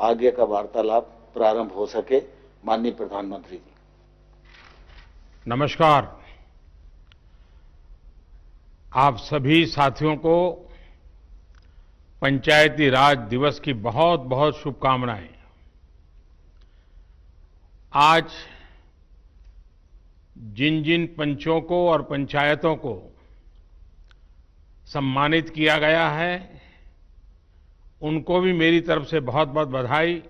आगे का वार्तालाप प्रारंभ हो सके। माननीय प्रधानमंत्री जी। नमस्कार। आप सभी साथियों को पंचायती राज दिवस की बहुत बहुत शुभकामनाएं। आज जिन जिन पंचों को और पंचायतों को सम्मानित किया गया है, उनको भी मेरी तरफ से बहुत बहुत बधाई।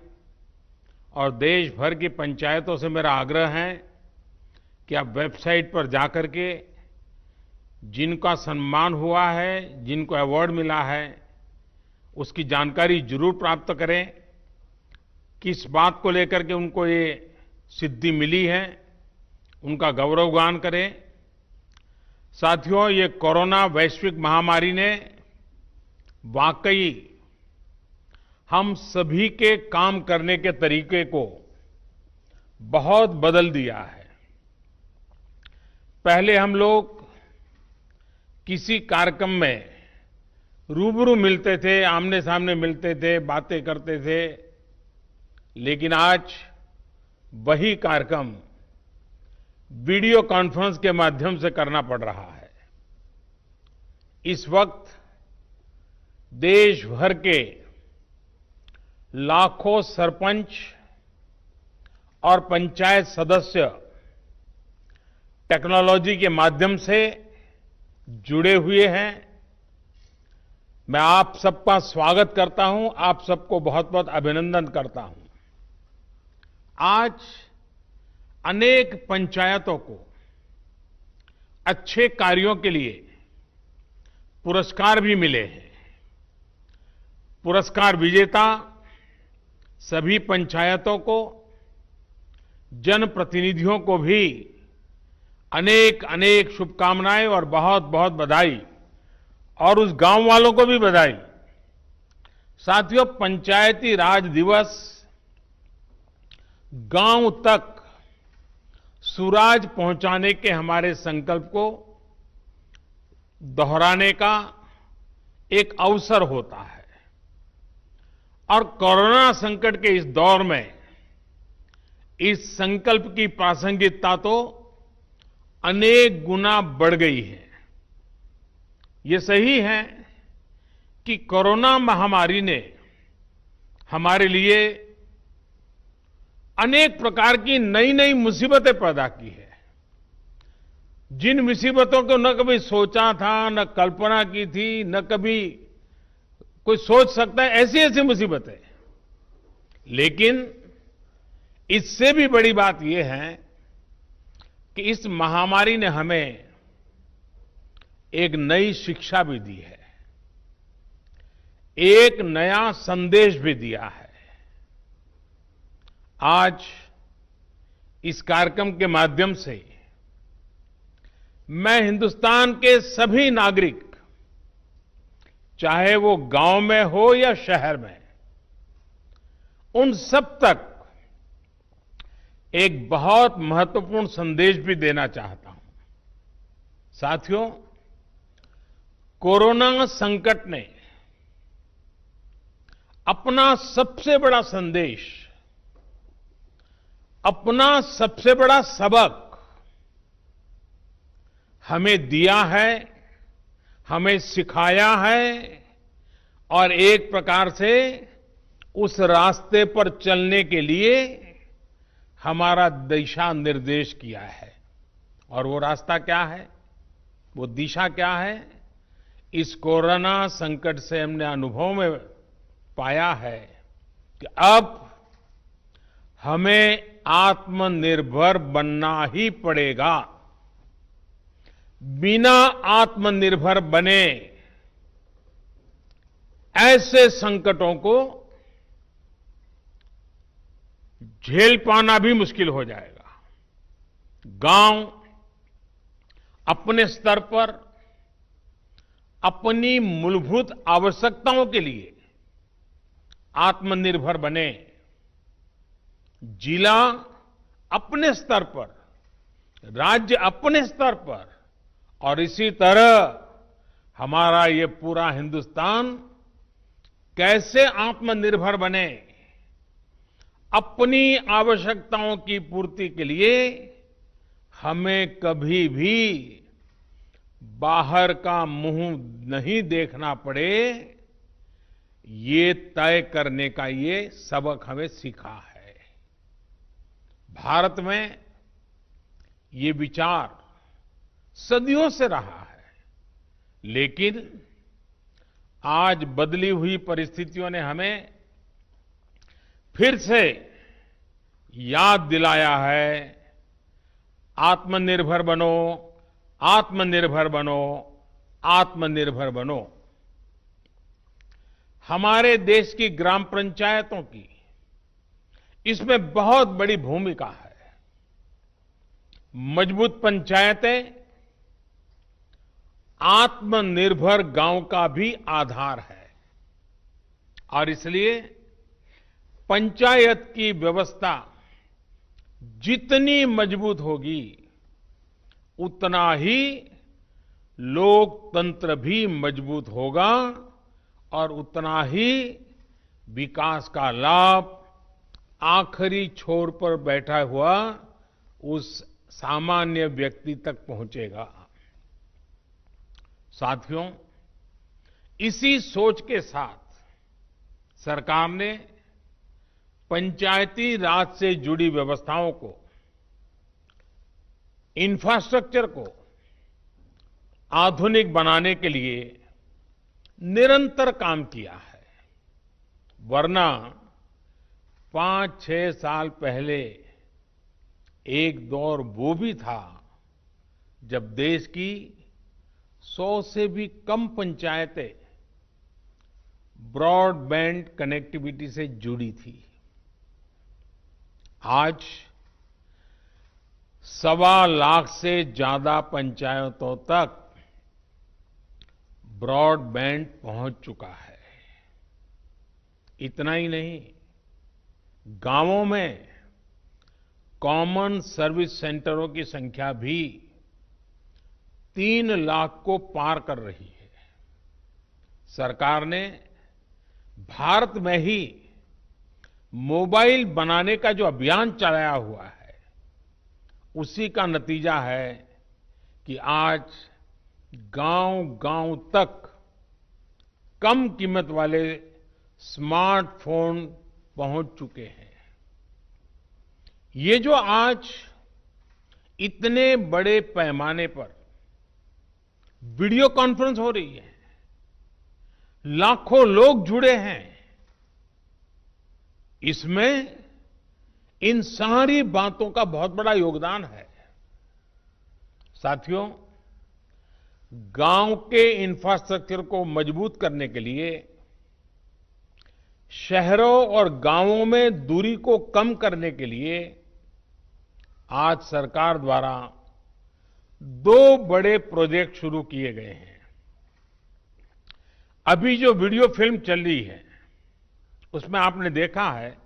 और देश भर की पंचायतों से मेरा आग्रह है कि आप वेबसाइट पर जाकर के जिनका सम्मान हुआ है, जिनको अवार्ड मिला है, उसकी जानकारी जरूर प्राप्त करें। किस बात को लेकर के उनको ये सिद्धि मिली है, उनका गौरवगान करें। साथियों, ये कोरोना वैश्विक महामारी ने वाकई हम सभी के काम करने के तरीके को बहुत बदल दिया है। पहले हम लोग किसी कार्यक्रम में रूबरू मिलते थे, आमने सामने मिलते थे, बातें करते थे, लेकिन आज वही कार्यक्रम वीडियो कॉन्फ्रेंस के माध्यम से करना पड़ रहा है। इस वक्त देश भर के लाखों सरपंच और पंचायत सदस्य टेक्नोलॉजी के माध्यम से जुड़े हुए हैं। मैं आप सबका स्वागत करता हूं, आप सबको बहुत बहुत अभिनंदन करता हूं। आज अनेक पंचायतों को अच्छे कार्यों के लिए पुरस्कार भी मिले हैं। पुरस्कार विजेता सभी पंचायतों को, जनप्रतिनिधियों को भी अनेक अनेक शुभकामनाएं और बहुत बहुत बधाई, और उस गांव वालों को भी बधाई। साथियों, पंचायती राज दिवस गांव तक सुराज पहुंचाने के हमारे संकल्प को दोहराने का एक अवसर होता है। और कोरोना संकट के इस दौर में इस संकल्प की प्रासंगिकता तो अनेक गुना बढ़ गई है। ये सही है कि कोरोना महामारी ने हमारे लिए अनेक प्रकार की नई नई मुसीबतें पैदा की है। जिन मुसीबतों को न कभी सोचा था, न कल्पना की थी, न कभी कोई सोच सकता है, ऐसी ऐसी मुसीबतें। लेकिन इससे भी बड़ी बात यह है कि इस महामारी ने हमें एक नई शिक्षा भी दी है, एक नया संदेश भी दिया है। आज इस कार्यक्रम के माध्यम से मैं हिंदुस्तान के सभी नागरिक, चाहे वो गांव में हो या शहर में, उन सब तक एक बहुत महत्वपूर्ण संदेश भी देना चाहता हूं। साथियों, कोरोना संकट ने अपना सबसे बड़ा संदेश, अपना सबसे बड़ा सबक हमें दिया है, हमें सिखाया है, और एक प्रकार से उस रास्ते पर चलने के लिए हमारा दिशा निर्देश किया है। और वो रास्ता क्या है, वो दिशा क्या है? इस कोरोना संकट से हमने अनुभव में पाया है कि अब हमें आत्मनिर्भर बनना ही पड़ेगा। बिना आत्मनिर्भर बने ऐसे संकटों को झेल पाना भी मुश्किल हो जाएगा। गांव अपने स्तर पर अपनी मूलभूत आवश्यकताओं के लिए आत्मनिर्भर बने, जिला अपने स्तर पर, राज्य अपने स्तर पर, और इसी तरह हमारा ये पूरा हिंदुस्तान कैसे आत्मनिर्भर बने, अपनी आवश्यकताओं की पूर्ति के लिए हमें कभी भी बाहर का मुंह नहीं देखना पड़े, ये तय करने का ये सबक हमें सीखा है। भारत में ये विचार सदियों से रहा है, लेकिन आज बदली हुई परिस्थितियों ने हमें फिर से याद दिलाया है, आत्मनिर्भर बनो, आत्मनिर्भर बनो, आत्मनिर्भर बनो। हमारे देश की ग्राम पंचायतों की इसमें बहुत बड़ी भूमिका है। मजबूत पंचायतें आत्मनिर्भर गांव का भी आधार है और इसलिए पंचायत की व्यवस्था जितनी मजबूत होगी, उतना ही लोकतंत्र भी मजबूत होगा और उतना ही विकास का लाभ आखिरी छोर पर बैठा हुआ उस सामान्य व्यक्ति तक पहुंचेगा। साथियों, इसी सोच के साथ सरकार ने पंचायती राज से जुड़ी व्यवस्थाओं को, इंफ्रास्ट्रक्चर को आधुनिक बनाने के लिए निरंतर काम किया है। वरना 5-6 साल पहले एक दौर वो भी था जब देश की 100 से भी कम पंचायतें ब्रॉडबैंड कनेक्टिविटी से जुड़ी थी। आज 1.25 लाख से ज्यादा पंचायतों तक ब्रॉडबैंड पहुंच चुका है। इतना ही नहीं, गांवों में कॉमन सर्विस सेंटरों की संख्या भी 3 लाख को पार कर रही है। सरकार ने भारत में ही मोबाइल बनाने का जो अभियान चलाया हुआ है, उसी का नतीजा है कि आज गांव-गांव तक कम कीमत वाले स्मार्टफोन पहुंच चुके हैं। ये जो आज इतने बड़े पैमाने पर वीडियो कॉन्फ्रेंस हो रही है, लाखों लोग जुड़े हैं, इसमें इन सारी बातों का बहुत बड़ा योगदान है। साथियों, गांव के इंफ्रास्ट्रक्चर को मजबूत करने के लिए शहरों और गांवों में दूरी को कम करने के लिए आज सरकार द्वारा 2 बड़े प्रोजेक्ट शुरू किए गए हैं। अभी जो वीडियो फिल्म चल रही है, उसमें आपने देखा है,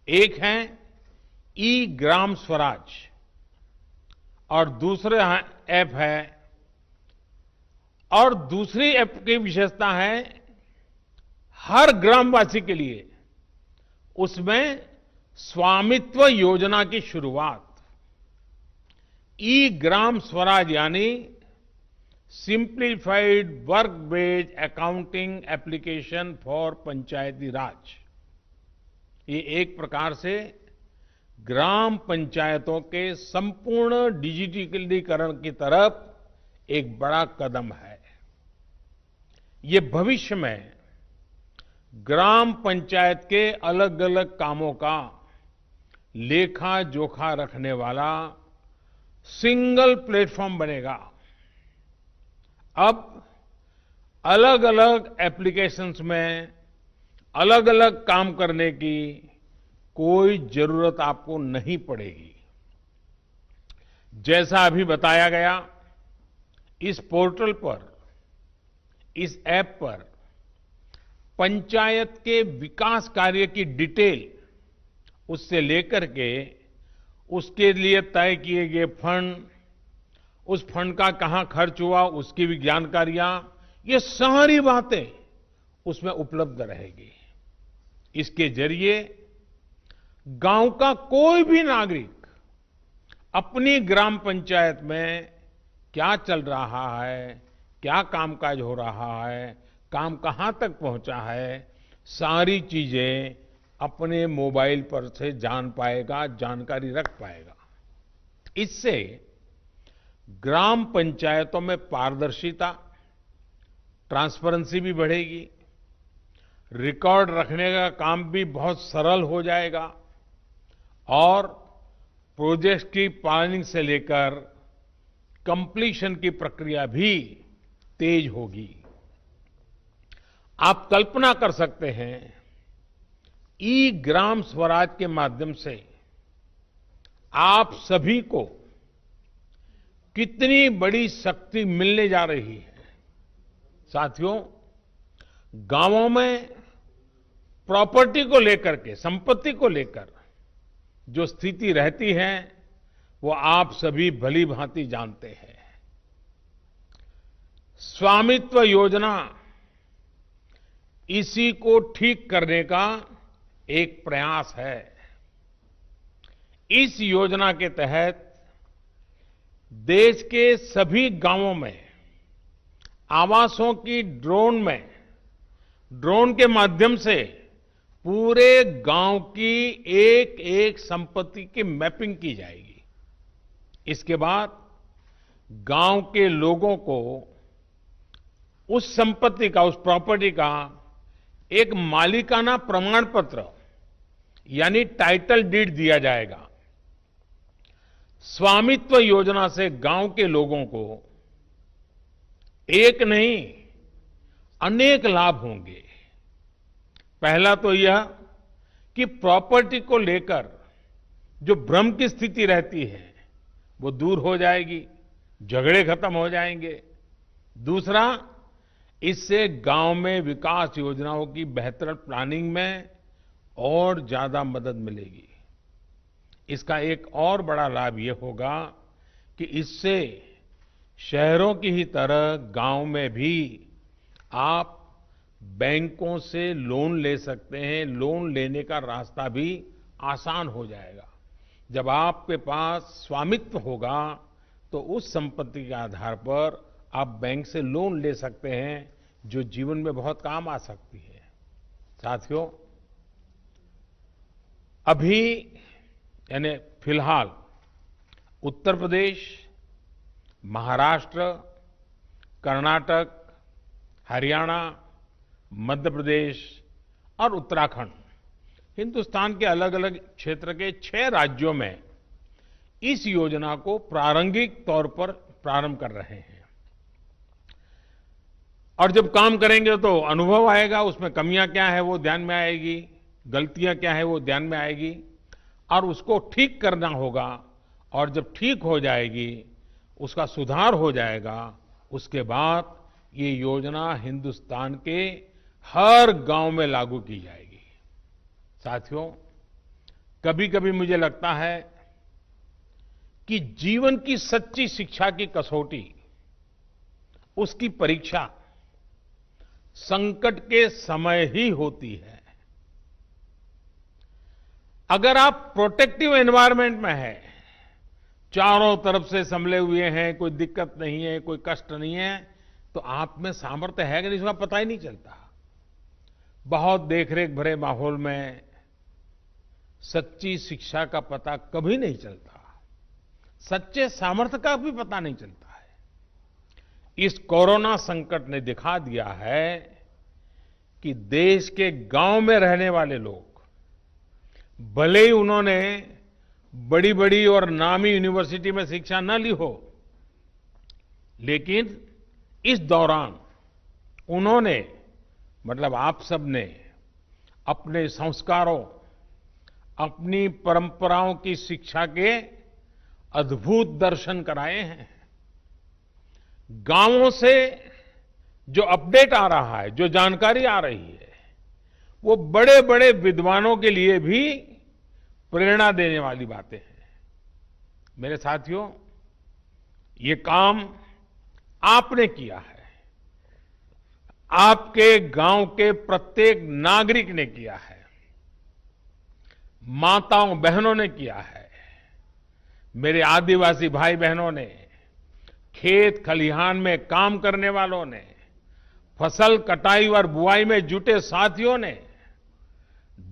एक है ई ग्राम स्वराज और दूसरा ऐप है, और दूसरी ऐप की विशेषता है हर ग्रामवासी के लिए उसमें स्वामित्व योजना की शुरुआत। ई ग्राम स्वराज यानी simplified work based accounting application for Panchayati Raj. ये एक प्रकार से ग्राम पंचायतों के संपूर्ण डिजिटलीकरण की तरफ एक बड़ा कदम है। ये भविष्य में ग्राम पंचायत के अलग अलग कामों का लेखा जोखा रखने वाला सिंगल प्लेटफॉर्म बनेगा। अब अलग अलग एप्लीकेशंस में अलग अलग काम करने की कोई जरूरत आपको नहीं पड़ेगी। जैसा अभी बताया गया, इस पोर्टल पर, इस ऐप पर पंचायत के विकास कार्य की डिटेल, उससे लेकर के उसके लिए तय किए गए फंड, उस फंड का कहां खर्च हुआ, उसकी भी जानकारियां, ये सारी बातें उसमें उपलब्ध रहेगी। इसके जरिए गांव का कोई भी नागरिक अपनी ग्राम पंचायत में क्या चल रहा है, क्या कामकाज हो रहा है, काम कहां तक पहुंचा है, सारी चीजें अपने मोबाइल पर से जान पाएगा, जानकारी रख पाएगा। इससे ग्राम पंचायतों में पारदर्शिता, ट्रांसपेरेंसी भी बढ़ेगी, रिकॉर्ड रखने का काम भी बहुत सरल हो जाएगा और प्रोजेक्ट की प्लानिंग से लेकर कंप्लीशन की प्रक्रिया भी तेज होगी। आप कल्पना कर सकते हैं, ई ग्राम स्वराज के माध्यम से आप सभी को कितनी बड़ी शक्ति मिलने जा रही है। साथियों, गांवों में प्रॉपर्टी को लेकर के, संपत्ति को लेकर जो स्थिति रहती है वो आप सभी भली भांति जानते हैं। स्वामित्व योजना इसी को ठीक करने का एक प्रयास है। इस योजना के तहत देश के सभी गांवों में आवासों की ड्रोन के माध्यम से पूरे गांव की एक एक संपत्ति की मैपिंग की जाएगी। इसके बाद गांव के लोगों को उस संपत्ति का, उस प्रॉपर्टी का एक मालिकाना प्रमाण पत्र यानी टाइटल डीड दिया जाएगा। स्वामित्व योजना से गांव के लोगों को एक नहीं अनेक लाभ होंगे। पहला तो यह कि प्रॉपर्टी को लेकर जो भ्रम की स्थिति रहती है वो दूर हो जाएगी, झगड़े खत्म हो जाएंगे। दूसरा, इससे गांव में विकास योजनाओं की बेहतर प्लानिंग में और ज्यादा मदद मिलेगी। इसका एक और बड़ा लाभ ये होगा कि इससे शहरों की ही तरह गांव में भी आप बैंकों से लोन ले सकते हैं। लोन लेने का रास्ता भी आसान हो जाएगा। जब आपके पास स्वामित्व होगा तो उस संपत्ति के आधार पर आप बैंक से लोन ले सकते हैं, जो जीवन में बहुत काम आ सकती है। साथियों, अभी यानी फिलहाल उत्तर प्रदेश, महाराष्ट्र, कर्नाटक, हरियाणा, मध्य प्रदेश और उत्तराखंड, हिंदुस्तान के अलग अलग क्षेत्र के 6 राज्यों में इस योजना को प्रारंभिक तौर पर प्रारंभ कर रहे हैं। और जब काम करेंगे तो अनुभव आएगा, उसमें कमियां क्या है वो ध्यान में आएगी, गलतियां क्या है वो ध्यान में आएगी और उसको ठीक करना होगा। और जब ठीक हो जाएगी, उसका सुधार हो जाएगा, उसके बाद ये योजना हिंदुस्तान के हर गांव में लागू की जाएगी। साथियों, कभी कभी मुझे लगता है कि जीवन की सच्ची शिक्षा की कसौटी, उसकी परीक्षा संकट के समय ही होती है। अगर आप प्रोटेक्टिव एनवायरनमेंट में हैं, चारों तरफ से संभले हुए हैं, कोई दिक्कत नहीं है, कोई कष्ट नहीं है, तो आप में सामर्थ्य है कि नहीं इसका पता ही नहीं चलता। बहुत देखरेख भरे माहौल में सच्ची शिक्षा का पता कभी नहीं चलता, सच्चे सामर्थ्य का भी पता नहीं चलता है। इस कोरोना संकट ने दिखा दिया है कि देश के गांव में रहने वाले लोग, भले ही उन्होंने बड़ी बड़ी और नामी यूनिवर्सिटी में शिक्षा न ली हो, लेकिन इस दौरान उन्होंने, मतलब आप सबने अपने संस्कारों, अपनी परंपराओं की शिक्षा के अद्भुत दर्शन कराए हैं। गांवों से जो अपडेट आ रहा है, जो जानकारी आ रही है, वो बड़े बड़े विद्वानों के लिए भी प्रेरणा देने वाली बातें हैं। मेरे साथियों, ये काम आपने किया है, आपके गांव के प्रत्येक नागरिक ने किया है। माताओं बहनों ने किया है। मेरे आदिवासी भाई बहनों ने, खेत खलिहान में काम करने वालों ने, फसल कटाई और बुआई में जुटे साथियों ने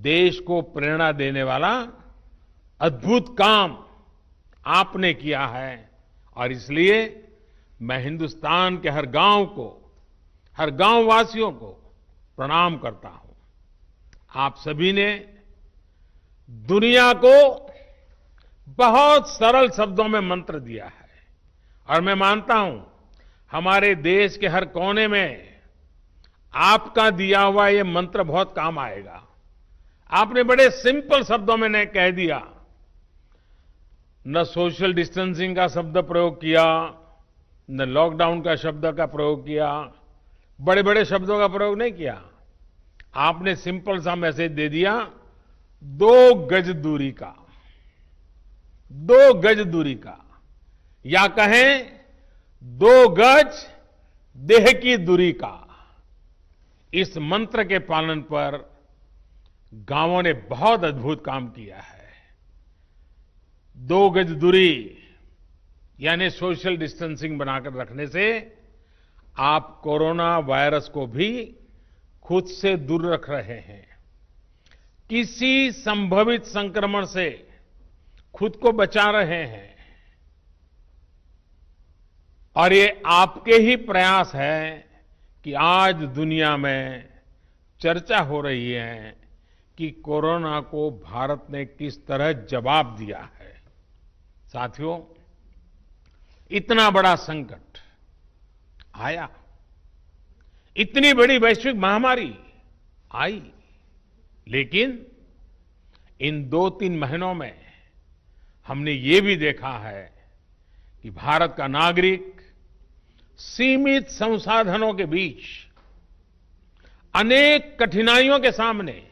देश को प्रेरणा देने वाला अद्भुत काम आपने किया है। और इसलिए मैं हिंदुस्तान के हर गांव को, हर गांव वासियों को प्रणाम करता हूं। आप सभी ने दुनिया को बहुत सरल शब्दों में मंत्र दिया है और मैं मानता हूं हमारे देश के हर कोने में आपका दिया हुआ ये मंत्र बहुत काम आएगा। आपने बड़े सिंपल शब्दों में ने कह दिया, न सोशल डिस्टेंसिंग का शब्द प्रयोग किया, न लॉकडाउन का शब्द का प्रयोग किया, बड़े बड़े शब्दों का प्रयोग नहीं किया। आपने सिंपल सा मैसेज दे दिया, 2 गज दूरी का, 2 गज दूरी का, या कहें 2 गज देह की दूरी का। इस मंत्र के पालन पर गांवों ने बहुत अद्भुत काम किया है। 2 गज दूरी यानी सोशल डिस्टेंसिंग बनाकर रखने से आप कोरोना वायरस को भी खुद से दूर रख रहे हैं। किसी संभावित संक्रमण से खुद को बचा रहे हैं। और ये आपके ही प्रयास है कि आज दुनिया में चर्चा हो रही है कि कोरोना को भारत ने किस तरह जवाब दिया है। साथियों, इतना बड़ा संकट आया, इतनी बड़ी वैश्विक महामारी आई, लेकिन इन 2-3 महीनों में हमने ये भी देखा है कि भारत का नागरिक सीमित संसाधनों के बीच अनेक कठिनाइयों के सामने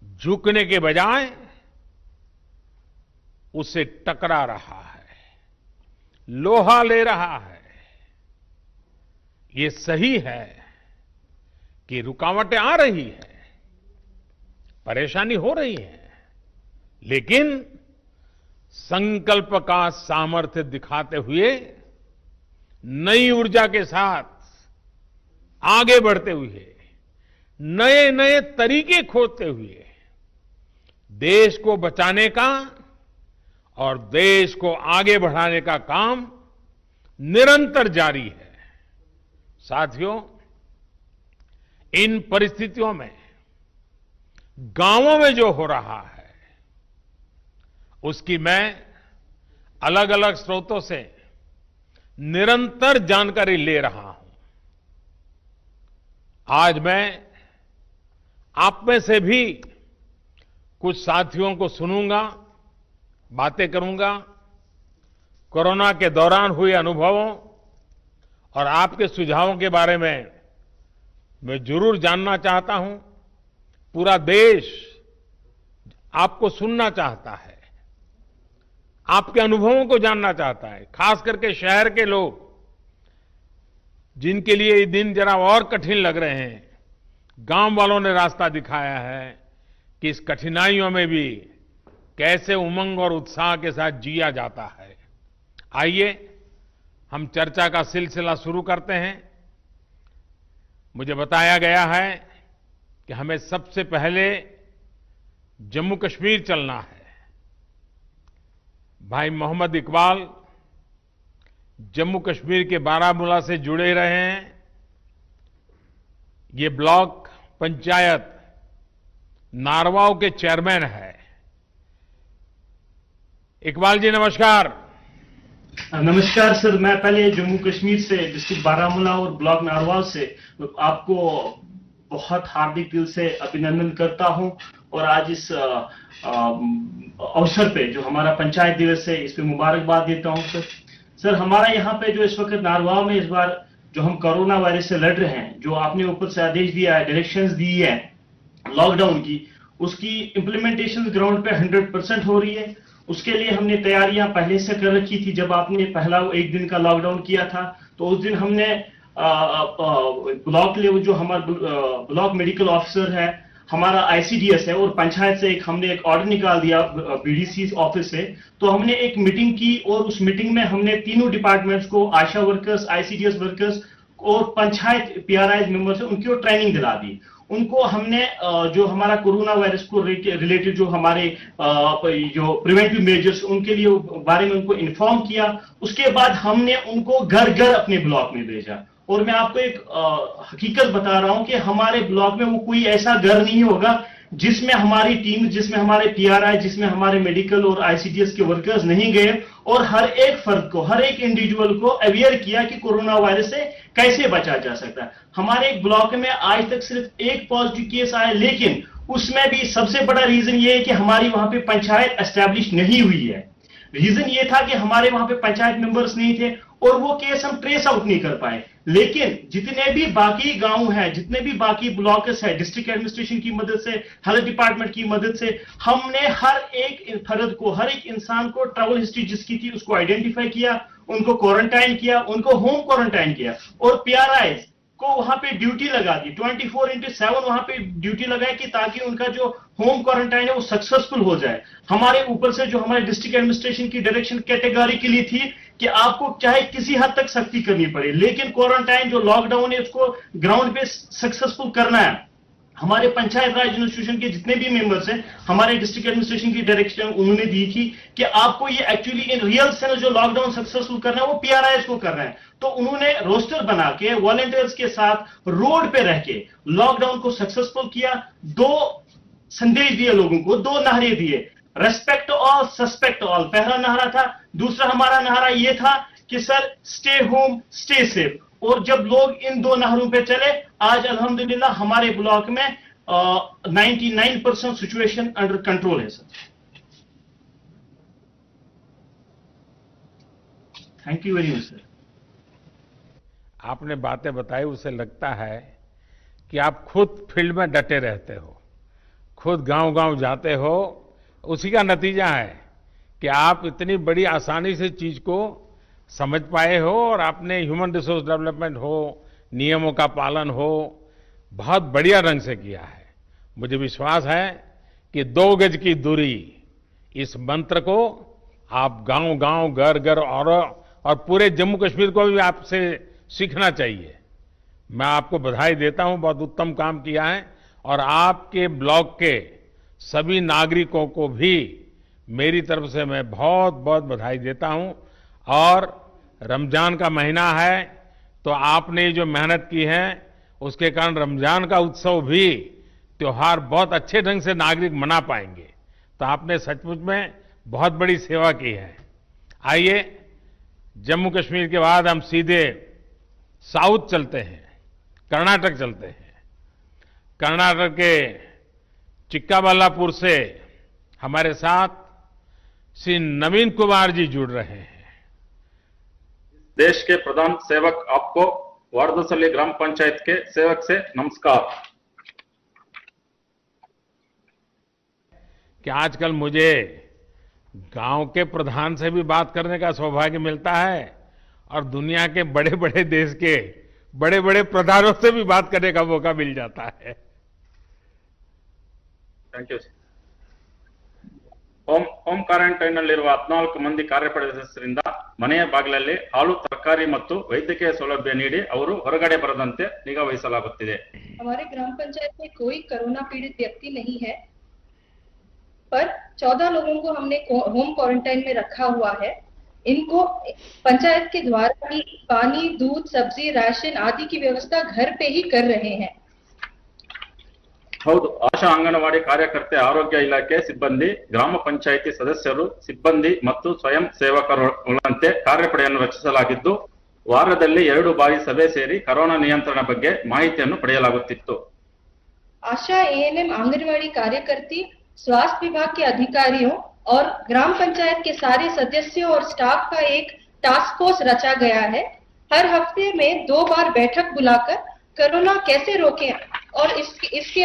झुकने के बजाय उससे टकरा रहा है, लोहा ले रहा है। ये सही है कि रुकावटें आ रही है, परेशानी हो रही है, लेकिन संकल्प का सामर्थ्य दिखाते हुए, नई ऊर्जा के साथ आगे बढ़ते हुए, नए नए तरीके खोजते हुए देश को बचाने का और देश को आगे बढ़ाने का काम निरंतर जारी है। साथियों, इन परिस्थितियों में गांवों में जो हो रहा है उसकी मैं अलग अलग स्रोतों से निरंतर जानकारी ले रहा हूं। आज मैं आप में से भी कुछ साथियों को सुनूंगा, बातें करूंगा, कोरोना के दौरान हुए अनुभवों और आपके सुझावों के बारे में मैं जरूर जानना चाहता हूं। पूरा देश आपको सुनना चाहता है, आपके अनुभवों को जानना चाहता है, खास करके शहर के लोग जिनके लिए ये दिन जरा और कठिन लग रहे हैं। गांव वालों ने रास्ता दिखाया है कि इस कठिनाइयों में भी कैसे उमंग और उत्साह के साथ जिया जाता है। आइए हम चर्चा का सिलसिला शुरू करते हैं। मुझे बताया गया है कि हमें सबसे पहले जम्मू कश्मीर चलना है। भाई मोहम्मद इकबाल जम्मू कश्मीर के बारामूला से जुड़े रहे हैं। ये ब्लॉक पंचायत नारवाव के चेयरमैन है। इकबाल जी नमस्कार। नमस्कार सर, मैं पहले जम्मू कश्मीर से डिस्ट्रिक्ट बारामूला और ब्लॉक नारवाल से आपको बहुत हार्दिक दिल से अभिनंदन करता हूं और आज इस अवसर पे जो हमारा पंचायत दिवस है इस पे मुबारकबाद देता हूं सर। हमारा यहाँ पे जो इस वक्त नारवाल में इस बार जो हम कोरोना वायरस से लड़ रहे हैं, जो आपने ऊपर से आदेश दिया है, डायरेक्शंस दी है लॉकडाउन की, उसकी इम्प्लीमेंटेशन ग्राउंड पे 100% हो रही है। उसके लिए हमने तैयारियां पहले से कर रखी थी। जब आपने पहला 1 दिन का लॉकडाउन किया था तो उस दिन हमने ब्लॉक लेवल जो हमारा ब्लॉक मेडिकल ऑफिसर है, हमारा आईसीडीएस है और पंचायत से हमने एक ऑर्डर निकाल दिया बीडीसी ऑफिस से, तो हमने एक मीटिंग की और उस मीटिंग में हमने तीनों डिपार्टमेंट्स को, आशा वर्कर्स, आईसीडीएस वर्कर्स और पंचायत पीआरआई मेंबर्स, उनको ट्रेनिंग दिला दी। उनको हमने जो हमारा कोरोना वायरस को रिलेटेड जो हमारे जो प्रिवेंटिव मेजर्स उनके लिए बारे में उनको इन्फॉर्म किया। उसके बाद हमने उनको घर घर अपने ब्लॉक में भेजा। और मैं आपको एक हकीकत बता रहा हूं कि हमारे ब्लॉक में वो कोई ऐसा घर नहीं होगा जिसमें हमारी टीम, जिसमें हमारे पीआरआई, जिसमें हमारे मेडिकल और आईसीडीएस के वर्कर्स नहीं गए और हर एक फर्द को, हर एक इंडिविजुअल को अवेयर किया कि कोरोना वायरस से कैसे बचा जा सकता है। हमारे एक ब्लॉक में आज तक सिर्फ एक पॉजिटिव केस आया, लेकिन उसमें भी सबसे बड़ा रीजन ये है कि हमारी वहां पे पंचायत एस्टैब्लिश नहीं हुई है। रीजन ये था कि हमारे वहां पे पंचायत मेंबर्स नहीं थे और वो केस हम ट्रेस आउट नहीं कर पाए। लेकिन जितने भी बाकी गांव हैं, जितने भी बाकी ब्लॉक्स है, डिस्ट्रिक्ट एडमिनिस्ट्रेशन की मदद से, हेल्थ डिपार्टमेंट की मदद से, हमने हर एक फर्द को, हर एक इंसान को ट्रैवल हिस्ट्री जिसकी थी उसको आइडेंटिफाई किया, उनको क्वारंटाइन किया, उनको होम क्वारंटाइन किया और पीआरआई को वहां पे ड्यूटी लगा दी, 24/7 वहां पे ड्यूटी लगाई कि ताकि उनका जो होम क्वारंटाइन है वो सक्सेसफुल हो जाए। हमारे ऊपर से जो हमारे डिस्ट्रिक्ट एडमिनिस्ट्रेशन की डायरेक्शन कैटेगोरिकली थी कि आपको चाहे किसी हद तक सख्ती करनी पड़े, लेकिन क्वारंटाइन जो लॉकडाउन है उसको ग्राउंड पे सक्सेसफुल करना है। हमारे पंचायत राज इंस्टीट्यूशन के जितने भी मेंबर्स हैं, हमारे डिस्ट्रिक्ट एडमिनिस्ट्रेशन की डायरेक्शन उन्होंने दी थी कि आपको ये एक्चुअली इन रियल सेंस जो लॉकडाउन सक्सेसफुल करना है वो पीआरआईएस को करना है। तो उन्होंने रोस्टर बना के वॉलंटियर्स के साथ रोड पे रह के लॉकडाउन को सक्सेसफुल किया। दो संदेश दिए लोगों को, दो नारे दिए, रेस्पेक्ट ऑल, सस्पेक्ट ऑल, पहला नारा था। दूसरा हमारा नारा ये था कि sir stay home stay safe. और जब लोग इन दो नारों पे चले, आज अल्हम्दुलिल्लाह हमारे ब्लॉक में 99% सिचुएशन अंडर कंट्रोल है sir. Thank you very much sir. आपने बातें बताई, उससे लगता है कि आप खुद फील्ड में डटे रहते हो, खुद गांव-गांव जाते हो। उसी का नतीजा है कि आप इतनी बड़ी आसानी से चीज को समझ पाए हो और आपने ह्यूमन रिसोर्स डेवलपमेंट हो, नियमों का पालन हो, बहुत बढ़िया ढंग से किया है। मुझे विश्वास है कि 2 गज की दूरी, इस मंत्र को आप गांव-गांव, घर-घर और पूरे जम्मू कश्मीर को भी आपसे सीखना चाहिए। मैं आपको बधाई देता हूं, बहुत उत्तम काम किया है। और आपके ब्लॉक के सभी नागरिकों को भी मेरी तरफ से मैं बहुत बहुत बधाई देता हूं। और रमजान का महीना है, तो आपने जो मेहनत की है उसके कारण रमजान का उत्सव भी, त्योहार बहुत अच्छे ढंग से नागरिक मना पाएंगे। तो आपने सचमुच में बहुत बड़ी सेवा की है। आइए, जम्मू कश्मीर के बाद हम सीधे साउथ चलते हैं, कर्नाटक चलते हैं। कर्नाटक के चिक्काबल्लापुर से हमारे साथ श्री नवीन कुमार जी जुड़ रहे हैं। देश के प्रधान सेवक आपको वारदसल्ली ग्राम पंचायत के सेवक से नमस्कार। कि आजकल मुझे गांव के प्रधान से भी बात करने का सौभाग्य मिलता है और दुनिया के बड़े बड़े देश के बड़े बड़े प्रधानों से भी बात करने का मौका मिल जाता है। Thank you. ಹೋಮ್ ಕ್ವಾರಂಟೈನ್ ನಲ್ಲಿರುವ 14 ಮಂದಿ ಕಾರ್ಯಪಡೆ ಸದಸ್ಯರಿಂದ ಮನೆಯ ಬಾಗಿಲಲ್ಲಿ ಹಾಲು, ತರಕಾರಿ ಮತ್ತು ವೈದ್ಯಕೀಯ ಸೌಲಭ್ಯ ನೀಡಿ ಅವರು ಹೊರಗಡೆ ಬರದಂತೆ ನಿಗಾ ವಹಿಸಲಾಗುತ್ತಿದೆ। हमारे ग्राम पंचायत में कोई कोरोना पीड़ित व्यक्ति नहीं है, पर 14 लोगों को हमने होम क्वारंटाइन में रखा हुआ है। इनको पंचायत के द्वारा ही पानी, दूध, सब्जी, राशन आदि की व्यवस्था घर पे ही कर रहे हैं। ಹೌದು, ಆಶಾ ಅಂಗನವಾಡಿ ಕಾರ್ಯಕರ್ತೆ, ಆರೋಗ್ಯ ಇಲಾಖೆ ಸಿಬ್ಬಂದಿ, ಗ್ರಾಮ ಪಂಚಾಯಿತಿ ಸದಸ್ಯರು, ಸಿಬ್ಬಂದಿ ಮತ್ತು ಸ್ವಯಂ ಸೇವಕರುಗಳಂತೆ ಕಾರ್ಯಪಡೆಯನ್ನು ರಚಿಸಲಾಗಿದ್ದು, ವಾರದಲ್ಲಿ 2 ಬಾರಿ ಸಭೆ ಸೇರಿ ಕೊರೋನಾ ನಿಯಂತ್ರಣ ಬಗ್ಗೆ ಮಾಹಿತಿಯನ್ನು ಪಡೆಯಲಾಗುತ್ತಿತ್ತು। आशा एएनएम आंगनवाड़ी कार्यकर्ती, स्वास्थ्य विभाग के अधिकारियों और ग्राम पंचायत के सारे सदस्यों और स्टाफ का एक टास्क फोर्स रचा गया है। हर हफ्ते में 2 बार बैठक बुलाकर कोरोना कैसे रोकें और इसके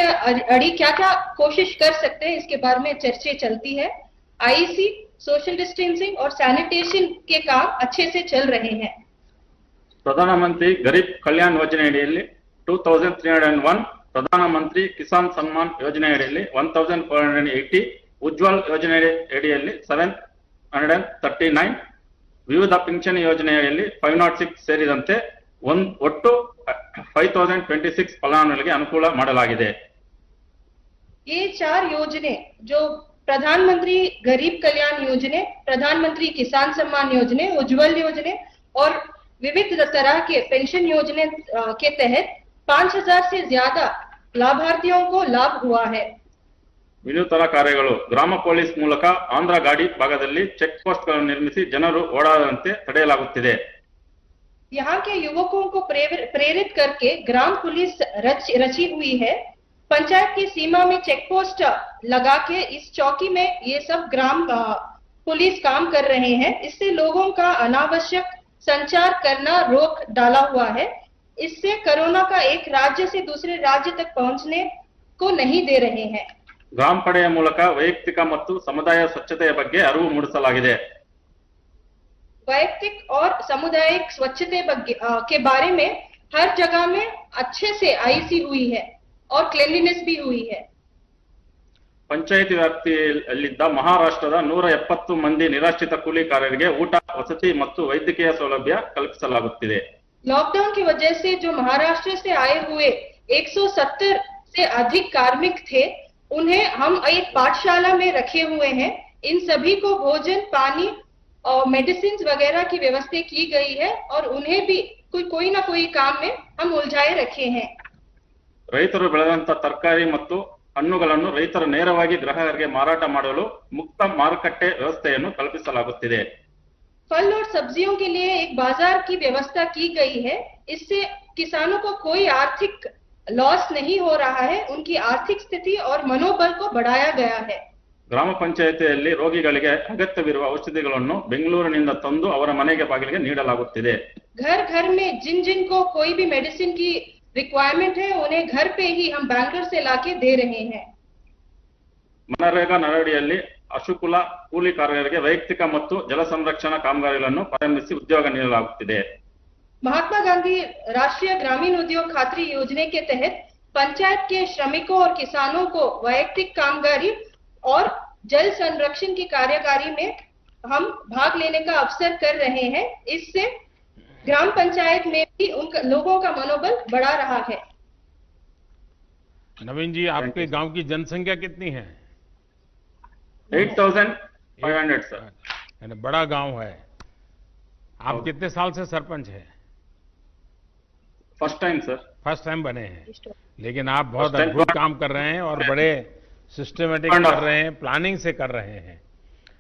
अड़ी क्या क्या कोशिश कर सकते हैं इसके बारे में चर्चा चलती है। आईसी, सोशल डिस्टेंसिंग और सैनिटेशन के काम अच्छे से चल रहे हैं। ಪ್ರಧಾನಮಂತ್ರಿ ಗರೀಬ್ ಕಲ್ಯಾಣ್ ಯೋಜನೆಯಡಿಯಲ್ಲಿ 2301 ಪ್ರಧಾನಮಂತ್ರಿ ಕಿಸಾನ್ ಸನ್ಮಾನ್ ಯೋಜನೆಯಡಿಯಲ್ಲಿ 1480, ಉಜ್ವಲ್ ಯೋಜನೆ ಅಡಿಯಲ್ಲಿ 739, ವಿವಿಧ ಪಿಂಚಣಿ ಯೋಜನೆಯಲ್ಲಿ 506 ಸೇರಿದಂತೆ ಒಟ್ಟು 5026 ಫಲಾನುಭವಿಗಳಿಗೆ ಅನುಕೂಲ ಮಾಡಲಾಗಿದೆ. ये 4 योजने जो प्रधानमंत्री गरीब कल्याण योजना, प्रधानमंत्री किसान सम्मान योजना, उज्जवल योजना और विविध तरह के पेंशन योजना के तहत 5000 से ज्यादा लाभार्थियों को लाभ हुआ है. ವಿನೂತನ ಕಾರ್ಯಗಳು ಗ್ರಾಮ ಪೊಲೀಸ್ ಮೂಲಕ ಆಂಧ್ರ ಗಾಡಿ ಭಾಗದಲ್ಲಿ ಚೆಕ್ ಪೋಸ್ಟ್ ಗಳನ್ನು ನಿರ್ಮಿಸಿ ಜನರು ಓಡಾಡದಂತೆ ತಡೆಯಲಾಗುತ್ತಿದೆ. यहाँ के युवकों को प्रेरित करके ग्राम पुलिस रची हुई है. पंचायत की सीमा में चेक पोस्ट लगा के इस चौकी में ये सब ग्राम पुलिस काम कर रहे हैं. इससे लोगों का अनावश्यक संचार करना रोक डाला हुआ है. इससे कोरोना का एक राज्य से दूसरे राज्य तक पहुंचने को नहीं दे रहे हैं. ಗ್ರಾಮ ಪಡೆಯ ಮೂಲಕ ವೈಯಕ್ತಿಕ ಮತ್ತು ಸಮುದಾಯ ಸ್ವಚ್ಛತೆಯ ಬಗ್ಗೆ ಅರಿವು ಮೂಡಿಸಲಾಗಿದೆ. वैयक्तिक और सामुदायिक स्वच्छता के बारे में हर जगह में अच्छे से आईसी हुई है और क्लीनलीनेस भी हुई है. ಪಂಚಾಯಿತಿ ವ್ಯಾಪ್ತಿಯಲ್ಲಿದ್ದ ಮಹಾರಾಷ್ಟ್ರದ 170 ಮಂದಿ ನಿರಾಶ್ರಿತ ಕೂಲಿಕಾರರಿಗೆ ಊಟ, ವಸತಿ ಮತ್ತು ವೈದ್ಯಕೀಯ ಸೌಲಭ್ಯ ಕಲ್ಪಿಸಲಾಗುತ್ತಿದೆ. लॉकडाउन की वजह से जो महाराष्ट्र से आए हुए 170 से अधिक कार्मिक थे, उन्हें हम एक पाठशाला में रखे हुए हैं. इन सभी को भोजन, पानी और मेडिसिन वगैरह की व्यवस्था की गई है और उन्हें भी कोई ना कोई काम में हम उलझाए रखे हैं. ರೈತರು ಬೆಳೆದಂತ ತರಕಾರಿ ಮತ್ತು ಹಣ್ಣುಗಳನ್ನು ರೈತರು ನೇರವಾಗಿ ಗ್ರಾಹಕರಿಗೆ ಮಾರಾಟ ಮಾಡಲು ಮುಕ್ತ ಮಾರುಕಟ್ಟೆ ವ್ಯವಸ್ಥೆಯನ್ನು ಕಲ್ಪಿಸಲಾಗುತ್ತಿದೆ. फल और सब्जियों के लिए एक बाजार की व्यवस्था की गई है. इससे किसानों को कोई आर्थिक लॉस नहीं हो रहा है. उनकी आर्थिक स्थिति और मनोबल को बढ़ाया गया है. ಗ್ರಾಮ ಪಂಚಾಯಿತಿಯಲ್ಲಿ ರೋಗಿಗಳಿಗೆ ಅಗತ್ಯವಿರುವ ಔಷಧಿಗಳನ್ನು ಬೆಂಗಳೂರಿನಿಂದ ತಂದು ಅವರ ಮನೆಗೆ ಬಾಗಿಲಿಗೆ ನೀಡಲಾಗುತ್ತಿದೆ. घर घर में जिन को कोई भी मेडिसिन की रिक्वायरमेंट है, उन्हें घर पे ही हम बैंगलोर से लाके दे रहे हैं. ಮನರೇಗಾ ನರಡಿಯಲ್ಲಿ ಅಶುಕುಲ ಕೂಲಿಕಾರರಿಗೆ ವೈಯಕ್ತಿಕ ಮತ್ತು ಜಲ ಸಂರಕ್ಷಣಾ ಕಾಮಗಾರಿಗಳನ್ನು ಪ್ರಾರಂಭಿಸಿ ಉದ್ಯೋಗ ನೀಡಲಾಗುತ್ತಿದೆ. महात्मा गांधी राष्ट्रीय ग्रामीण उद्योग खातरी योजना के तहत पंचायत के श्रमिकों और किसानों को वैयक्तिक कामगारी और जल संरक्षण की कार्यकारी में हम भाग लेने का अवसर कर रहे हैं. इससे ग्राम पंचायत में भी उन लोगों का मनोबल बढ़ा रहा है. नवीन जी, आपके गांव की जनसंख्या कितनी है? 8500 सर. यानी बड़ा गांव है. आप कितने साल से सरपंच है? First time sir. First time बने हैं, लेकिन आप बहुत First time. अद्भुत काम कर रहे हैं और बड़े सिस्टमेटिक कर रहे हैं, प्लानिंग से कर रहे हैं.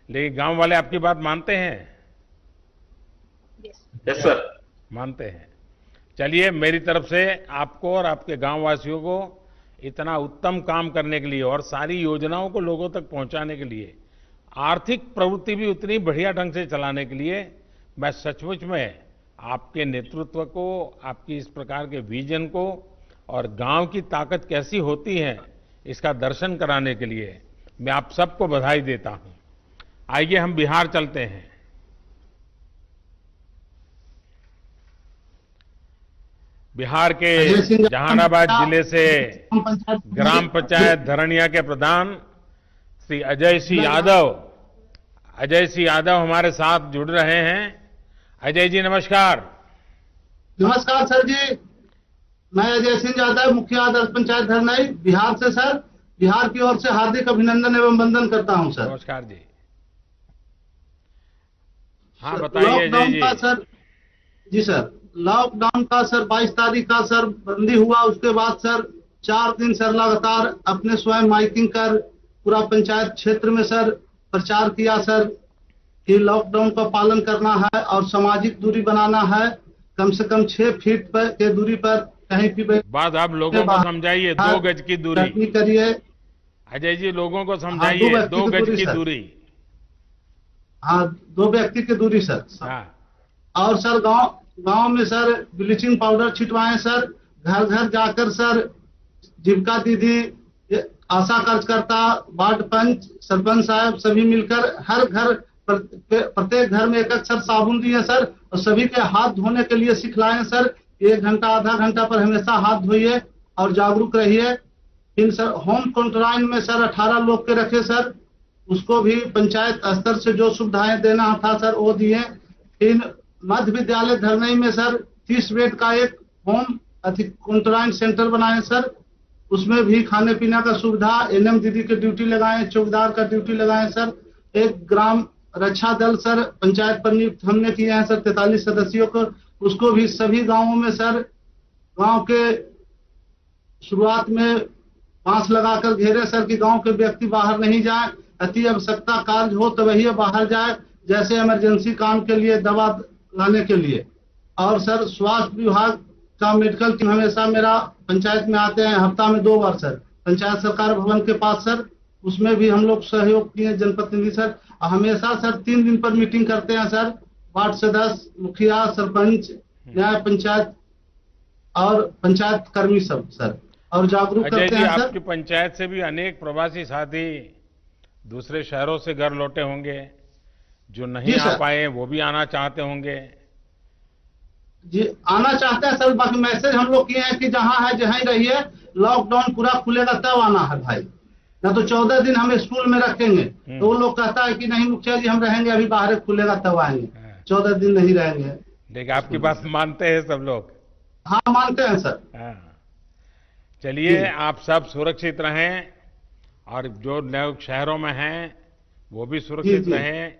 लेकिन गांव वाले आपकी बात मानते हैं? Yes sir. मानते हैं. चलिए, मेरी तरफ से आपको और आपके गांव वासियों को इतना उत्तम काम करने के लिए और सारी योजनाओं को लोगों तक पहुंचाने के लिए, आर्थिक प्रवृत्ति भी उतनी बढ़िया ढंग से चलाने के लिए मैं सचमुच में आपके नेतृत्व को, आपकी इस प्रकार के विजन को और गांव की ताकत कैसी होती है इसका दर्शन कराने के लिए मैं आप सबको बधाई देता हूं. आइए हम बिहार चलते हैं. बिहार के जहानाबाद जिले से ग्राम पंचायत धरनिया के प्रधान श्री अजय सिंह यादव हमारे साथ जुड़ रहे हैं. अजय जी नमस्कार. नमस्कार सर जी, मैं अजय सिंह यादव, मुखिया आदर्श पंचायत धरनाई, बिहार से सर. बिहार की ओर से हार्दिक अभिनंदन एवं वंदन करता हूं सर. नमस्कार जी. हाँ बताइए अजय लॉकडाउन जी. का सर जी सर, लॉकडाउन का सर 22 तारीख का सर बंदी हुआ. उसके बाद सर 4 दिन सर लगातार अपने स्वयं माइकिंग कर पूरा पंचायत क्षेत्र में सर प्रचार किया सर कि लॉकडाउन का पालन करना है और सामाजिक दूरी बनाना है. कम से कम 6 फीट के दूरी पर कहीं भी बात आप लोगों को समझाइए. 2 गज की दूरी करिए. अजय जी, लोगों को समझाइए. 2 गज की दूरी. हाँ, 2 व्यक्ति की दूरी सर. हाँ. और सर गांव में सर ब्लीचिंग पाउडर छिटवाएं सर. घर घर जाकर सर जीविका दीदी, आशा कार्यकर्ता, वार्ड पंच, सरपंच साहब सभी मिलकर हर घर प्रत्येक घर में एक सर साबुन दिए सर और सभी के हाथ धोने के लिए सिखलाएं सर. 1 घंटा आधा घंटा पर हमेशा हाथ धोइए और जागरूक रहिए। फिर सर होम क्वारंटाइन में सर 18 लोग के रखे सर, उसको भी पंचायत स्तर से जो सुविधाएं देना था सर वो दिए। फिर मध्य विद्यालय धरनई में सर 30 बेड का एक होम क्वारंटाइन सेंटर बनाए सर, उसमें भी खाने पीने का सुविधा, एनएम दीदी के ड्यूटी लगाए, चौकीदार का ड्यूटी लगाए सर। एक ग्राम रक्षा दल सर पंचायत पर नियुक्त हमने किए हैं सर 43 सदस्यों को, उसको भी सभी गांवों में सर गांव के शुरुआत में बांस लगाकर घेरे सर कि गांव के व्यक्ति बाहर नहीं जाए, अति आवश्यकता कार्य हो तो वही बाहर जाए, जैसे इमरजेंसी काम के लिए दवा लाने के लिए। और सर स्वास्थ्य विभाग का मेडिकल टीम हमेशा मेरा पंचायत में आते हैं, हफ्ता में 2 बार सर पंचायत सरकार भवन के पास सर, उसमें भी हम लोग सहयोग किए जनप्रतिनिधि सर। हमेशा सर 3 दिन पर मीटिंग करते हैं सर, वार्ड सदस्य, मुखिया, सरपंच, न्याय पंचायत और पंचायत कर्मी सब सर, और जागरूक अजय करते जी, हैं सर। आपकी पंचायत से भी अनेक प्रवासी साथी दूसरे शहरों से घर लौटे होंगे, जो नहीं जी आ सर। पाए वो भी आना चाहते होंगे। जी आना चाहते हैं सर, बाकी मैसेज हम लोग किए हैं कि जहाँ है जहाँ ही रहिए, लॉकडाउन पूरा खुलेगा तब आना है भाई, ना तो 14 दिन हम स्कूल में रखेंगे। तो वो लोग कहता है कि नहीं मुखिया जी हम रहेंगे, अभी बाहर खुलेगा तब आएंगे, 14 दिन नहीं रहेंगे। देखिए आपकी बात मानते हैं सब लोग। हाँ मानते हैं सर। हाँ। चलिए जी। आप सब सुरक्षित रहें, और जो लोग शहरों में हैं वो भी सुरक्षित जी। रहें,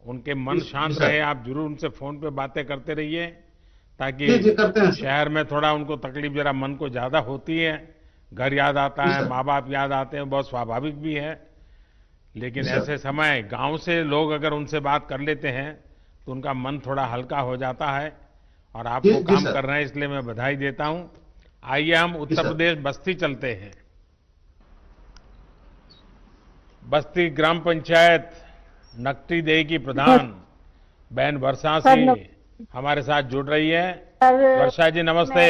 उनके मन जी, शांत सर। रहे। आप जरूर उनसे फोन पे बातें करते रहिए, ताकि जी करते हैं सर। शहर में थोड़ा उनको तकलीफ जरा मन को ज्यादा होती है, घर याद आता जी है, सर। माँ बाप याद आते हैं, बहुत स्वाभाविक भी है। लेकिन जी सर। ऐसे समय गांव से लोग अगर उनसे बात कर लेते हैं तो उनका मन थोड़ा हल्का हो जाता है, और आप जी, वो जी काम सर। कर रहे हैं, इसलिए मैं बधाई देता हूं। आइए हम उत्तर सर। प्रदेश बस्ती चलते हैं। बस्ती ग्राम पंचायत नकटी देही की प्रधान बहन वर्षा सिंह हमारे साथ जुड़ रही है। वर्षा जी नमस्ते।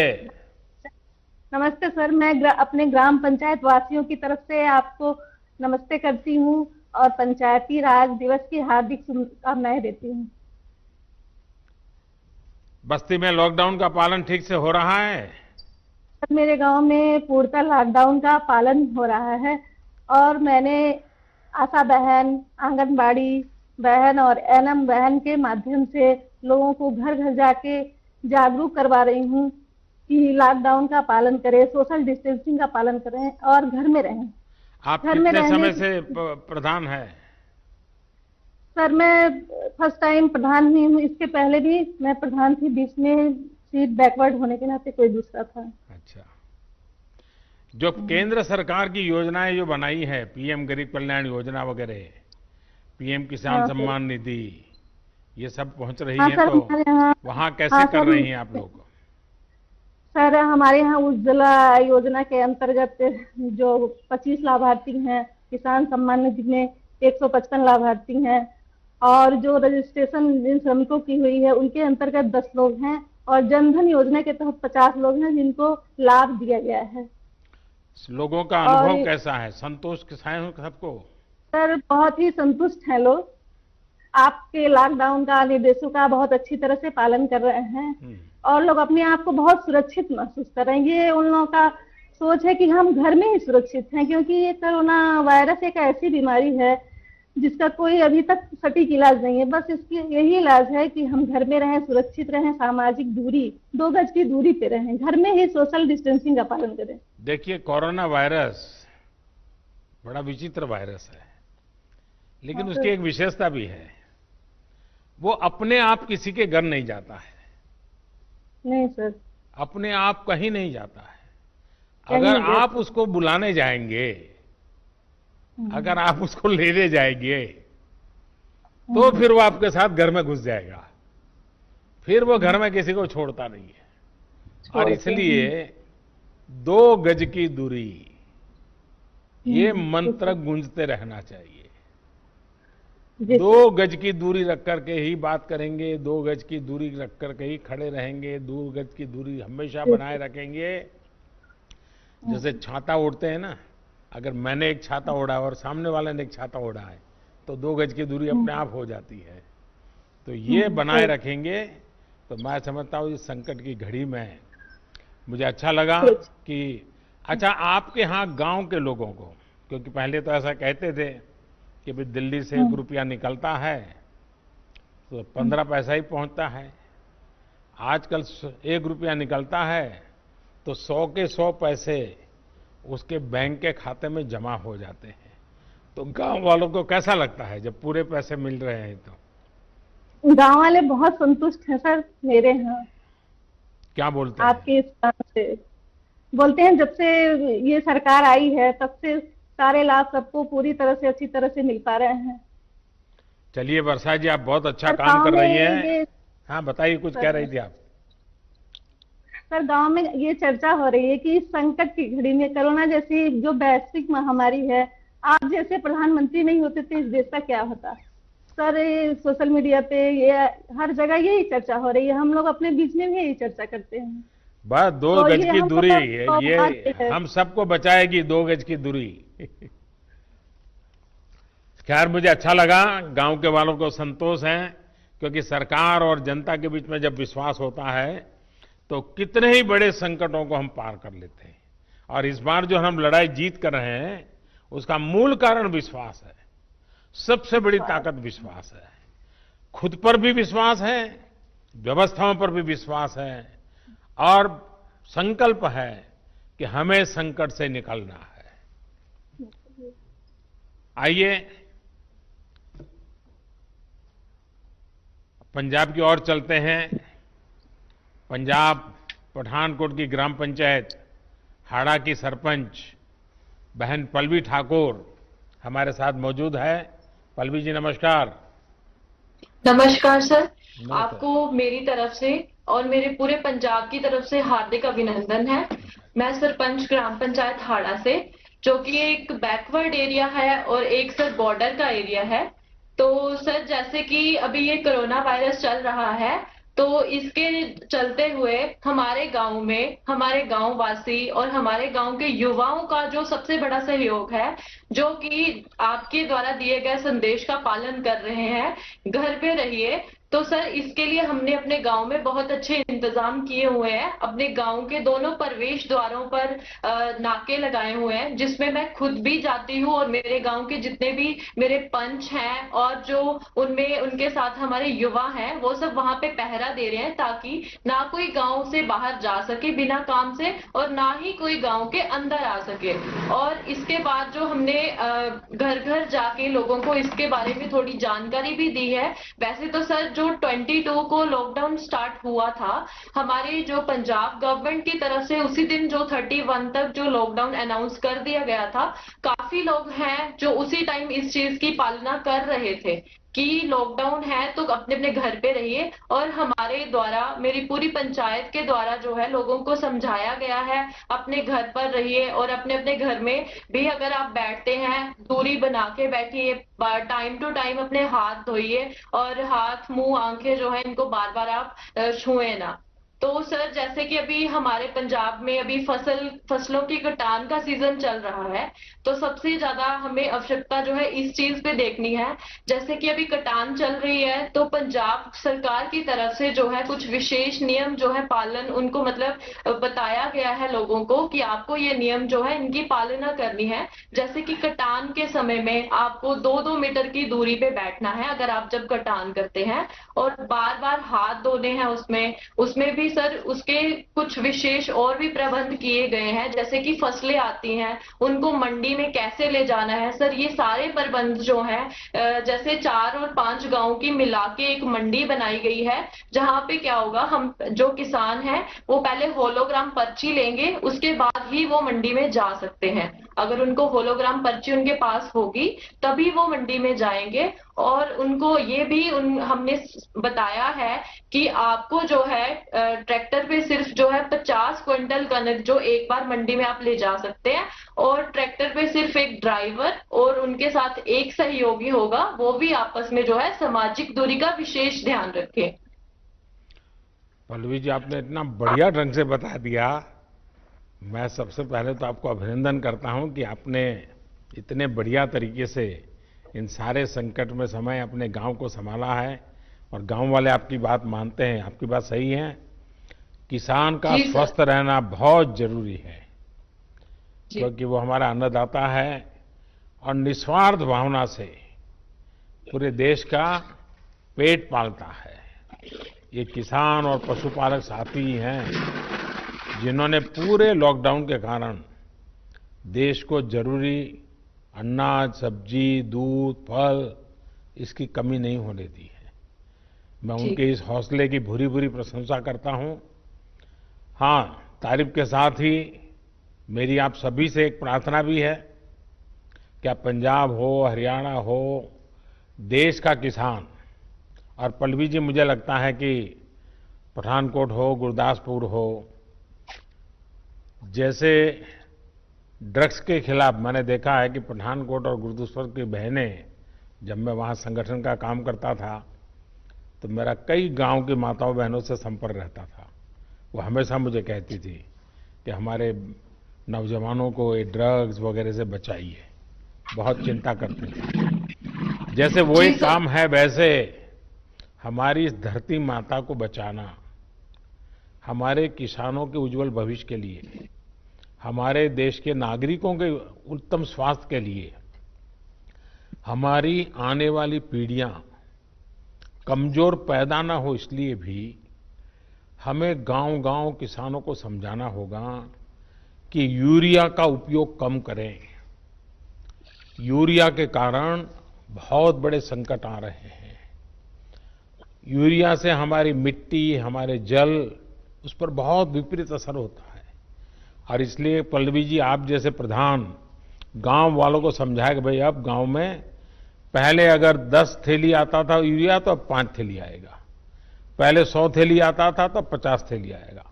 नमस्ते सर, मैं अपने ग्राम पंचायत वासियों की तरफ से आपको नमस्ते करती हूँ और पंचायती राज दिवस की हार्दिक शुभकामनाएं देती हूँ। बस्ती में लॉकडाउन का पालन ठीक से हो रहा है? सर मेरे गांव में पूर्णतः लॉकडाउन का पालन हो रहा है, और मैंने आशा बहन, आंगनबाड़ी बहन और एनएम बहन के माध्यम से लोगों को घर घर जाके जागरूक करवा रही हूँ कि लॉकडाउन का पालन करें, सोशल डिस्टेंसिंग का पालन करें और घर में रहें। आप घर में कितने समय रहने से प्रधान है? सर मैं फर्स्ट टाइम प्रधान हुई हूँ, इसके पहले भी मैं प्रधान थी, बीच में सीट बैकवर्ड होने के नाते कोई दूसरा था। अच्छा, जो केंद्र सरकार की योजनाएं जो बनाई है, पीएम गरीब कल्याण योजना वगैरह, पीएम किसान हाँ, सम्मान निधि, ये सब पहुंच रही हाँ है, सर, तो हमारे यहाँ वहाँ कैसे हाँ, कर सर, रही हैं आप लोग? सर हमारे यहाँ उज्ज्वला योजना के अंतर्गत जो 25 लाभार्थी हैं, किसान सम्मान निधि में 155 लाभार्थी हैं, और जो रजिस्ट्रेशन जिन श्रमिकों की हुई है उनके अंतर्गत 10 लोग हैं, और जनधन योजना के तहत 50 लोग हैं जिनको लाभ दिया गया है। लोगों का अनुभव और- कैसा है? संतोष है सबको? सर बहुत ही संतुष्ट हैं लोग, आपके लॉकडाउन का निर्देशों का बहुत अच्छी तरह से पालन कर रहे हैं, और लोग अपने आप को बहुत सुरक्षित महसूस कर रहे हैं। ये उन लोगों का सोच है कि हम घर में ही सुरक्षित हैं, क्योंकि ये कोरोना वायरस एक ऐसी बीमारी है जिसका कोई अभी तक सटीक इलाज नहीं है। बस इसकी यही इलाज है कि हम घर में रहें, सुरक्षित रहें, सामाजिक दूरी 2 गज की दूरी पे रहें, घर में ही सोशल डिस्टेंसिंग का पालन करें। देखिए, कोरोना वायरस बड़ा विचित्र वायरस है, लेकिन हाँ, उसकी एक विशेषता भी है, वो अपने आप किसी के घर नहीं जाता है। नहीं सर, अपने आप कहीं नहीं जाता है। कहीं अगर नहीं आप उसको बुलाने जाएंगे, अगर आप उसको लेने जाएंगे, तो फिर वो आपके साथ घर में घुस जाएगा, फिर वो घर में किसी को छोड़ता नहीं है। और इसलिए 2 गज की दूरी, ये मंत्र गूंजते रहना चाहिए। जी 2 गज की दूरी रख करके ही बात करेंगे, 2 गज की दूरी रख करके ही खड़े रहेंगे, 2 गज की दूरी हमेशा बनाए रखेंगे। जैसे छाता ओढ़ते हैं ना, अगर मैंने एक छाता ओढ़ा और सामने वाले ने एक छाता ओढ़ा है, तो 2 गज की दूरी अपने आप हो जाती है। तो ये बनाए रखेंगे तो मैं समझता हूँ इस संकट की घड़ी में मुझे अच्छा लगा कि अच्छा, आपके यहाँ गांव के लोगों को, क्योंकि पहले तो ऐसा कहते थे कि भाई दिल्ली से 1 रुपया निकलता है तो 15 पैसा ही पहुंचता है। आजकल 1 रुपया निकलता है तो 100 के 100 पैसे उसके बैंक के खाते में जमा हो जाते हैं। तो गांव वालों को कैसा लगता है जब पूरे पैसे मिल रहे हैं? तो गांव वाले बहुत संतुष्ट हैं सर मेरे यहाँ। क्या बोलते हैं? आपके इस काम से बोलते हैं जब से ये सरकार आई है तब से सारे लाभ सबको पूरी तरह से अच्छी तरह से मिल पा रहे हैं। चलिए वर्षा जी, आप बहुत अच्छा सर, काम गाँव कर रही में हैं। ये- हाँ बताइए, कुछ कह रही थी आप। सर, गांव में ये चर्चा हो रही है कि इस संकट की घड़ी में कोरोना जैसी जो वैश्विक महामारी है, आप जैसे प्रधानमंत्री नहीं होते तो इस देश का क्या होता। सर, ये सोशल मीडिया पे ये हर जगह यही चर्चा हो रही है, हम लोग अपने बीच में भी यही चर्चा करते हैं। बस 2 तो गज ये की हमको दूरी तो है, सौभाग्य ये है। हम सबको बचाएगी 2 गज की दूरी। खैर, मुझे अच्छा लगा, गांव के वालों को संतोष है, क्योंकि सरकार और जनता के बीच में जब विश्वास होता है तो कितने ही बड़े संकटों को हम पार कर लेते हैं। और इस बार जो हम लड़ाई जीत कर रहे हैं उसका मूल कारण विश्वास है। सबसे बड़ी ताकत विश्वास है। खुद पर भी विश्वास है, व्यवस्थाओं पर भी विश्वास है, और संकल्प है कि हमें संकट से निकलना है। आइए पंजाब की ओर चलते हैं। पंजाब पठानकोट की ग्राम पंचायत हाड़ा की सरपंच बहन पल्लवी ठाकुर हमारे साथ मौजूद है। पल्लवी जी, नमस्कार। नमस्कार सर, नमस्कार। आपको मेरी तरफ से और मेरे पूरे पंजाब की तरफ से हार्दिक अभिनंदन है। मैं सरपंच ग्राम पंचायत हाड़ा से, जो कि एक बैकवर्ड एरिया है और एक सर बॉर्डर का एरिया है। तो सर, जैसे कि अभी ये कोरोना वायरस चल रहा है, तो इसके चलते हुए हमारे गांव में हमारे गांव वासी और हमारे गांव के युवाओं का जो सबसे बड़ा सहयोग है, जो कि आपके द्वारा दिए गए संदेश का पालन कर रहे हैं, घर पे रहिए। तो सर, इसके लिए हमने अपने गांव में बहुत अच्छे इंतजाम किए हुए हैं। अपने गांव के दोनों प्रवेश द्वारों पर नाके लगाए हुए हैं, जिसमें मैं खुद भी जाती हूँ और मेरे गांव के जितने भी मेरे पंच हैं और जो उनमें उनके साथ हमारे युवा हैं, वो सब वहां पे पहरा दे रहे हैं, ताकि ना कोई गांव से बाहर जा सके बिना काम से और ना ही कोई गांव के अंदर आ सके। और इसके बाद जो हमने घर घर जाके लोगों को इसके बारे में थोड़ी जानकारी भी दी है। वैसे तो सर, जो 22 को लॉकडाउन स्टार्ट हुआ था हमारे जो पंजाब गवर्नमेंट की तरफ से, उसी दिन जो 31 तक जो लॉकडाउन अनाउंस कर दिया गया था, काफी लोग हैं जो उसी टाइम इस चीज की पालना कर रहे थे कि लॉकडाउन है तो अपने अपने घर पे रहिए। और हमारे द्वारा, मेरी पूरी पंचायत के द्वारा जो है लोगों को समझाया गया है अपने घर पर रहिए, और अपने अपने घर में भी अगर आप बैठते हैं दूरी बना के बैठिए, टाइम टू टाइम अपने हाथ धोइए, और हाथ मुंह आंखें जो है इनको बार बार आप छुए ना। तो सर, जैसे कि अभी हमारे पंजाब में अभी फसलों की कटान का सीजन चल रहा है, तो सबसे ज्यादा हमें आवश्यकता जो है इस चीज पे देखनी है। जैसे कि अभी कटान चल रही है, तो पंजाब सरकार की तरफ से जो है कुछ विशेष नियम जो है पालन उनको मतलब बताया गया है लोगों को कि आपको ये नियम जो है इनकी पालना करनी है। जैसे कि कटान के समय में आपको 2-2 मीटर की दूरी पे बैठना है अगर आप जब कटान करते हैं, और बार बार हाथ धोने हैं। उसमें भी सर उसके कुछ विशेष और भी प्रबंध किए गए हैं। जैसे कि फसलें आती हैं, उनको मंडी में कैसे ले जाना है सर, ये सारे प्रबंध जो हैं, जैसे 4 और 5 गांव की मिला के एक मंडी बनाई गई है, जहां पे क्या होगा, हम जो किसान हैं वो पहले होलोग्राम पर्ची लेंगे, उसके बाद ही वो मंडी में जा सकते हैं। अगर उनको होलोग्राम पर्ची उनके पास होगी तभी वो मंडी में जाएंगे। और उनको ये भी हमने बताया है कि आपको जो है ट्रैक्टर पे सिर्फ जो है 50 क्विंटल कनक जो एक बार मंडी में आप ले जा सकते हैं, और ट्रैक्टर पे सिर्फ एक ड्राइवर और उनके साथ एक सहयोगी होगा, वो भी आपस में जो है सामाजिक दूरी का विशेष ध्यान रखें। पल्लवी जी, आपने इतना बढ़िया ढंग से बता दिया। मैं सबसे पहले तो आपको अभिनंदन करता हूं कि आपने इतने बढ़िया तरीके से इन सारे संकट में समय अपने गांव को संभाला है, और गांव वाले आपकी बात मानते हैं। आपकी बात सही है, किसान का जी सर। स्वस्थ रहना बहुत जरूरी है। क्योंकि वो हमारा अन्नदाता है और निस्वार्थ भावना से पूरे देश का पेट पालता है। ये किसान और पशुपालक साथी हैं जिन्होंने पूरे लॉकडाउन के कारण देश को जरूरी अनाज, सब्जी, दूध, फल इसकी कमी नहीं होने दी है। मैं उनके इस हौसले की भूरी भूरी प्रशंसा करता हूं। हाँ, तारीफ के साथ ही मेरी आप सभी से एक प्रार्थना भी है कि आप पंजाब हो, हरियाणा हो, देश का किसान, और पल्लवी जी मुझे लगता है कि पठानकोट हो, गुरदासपुर हो, जैसे ड्रग्स के खिलाफ मैंने देखा है कि पठानकोट और गुरदासपुर की बहनें, जब मैं वहाँ संगठन का काम करता था तो मेरा कई गांव की माताओं बहनों से संपर्क रहता था। वो हमेशा मुझे कहती थी कि हमारे नौजवानों को ये ड्रग्स वगैरह से बचाइए, बहुत चिंता करती थी। जैसे वो एक काम है, वैसे हमारी इस धरती माता को बचाना, हमारे किसानों के उज्जवल भविष्य के लिए, हमारे देश के नागरिकों के उत्तम स्वास्थ्य के लिए, हमारी आने वाली पीढ़ियां कमजोर पैदा ना हो, इसलिए भी हमें गांव-गांव किसानों को समझाना होगा कि यूरिया का उपयोग कम करें। यूरिया के कारण बहुत बड़े संकट आ रहे हैं। यूरिया से हमारी मिट्टी, हमारे जल, उस पर बहुत विपरीत असर होता है। और इसलिए पल्लवी जी, आप जैसे प्रधान गांव वालों को समझाए कि भाई अब गांव में पहले अगर 10 थैली आता था यूरिया तो अब 5 थैली आएगा, पहले 100 थैली आता था तो 50 थैली आएगा,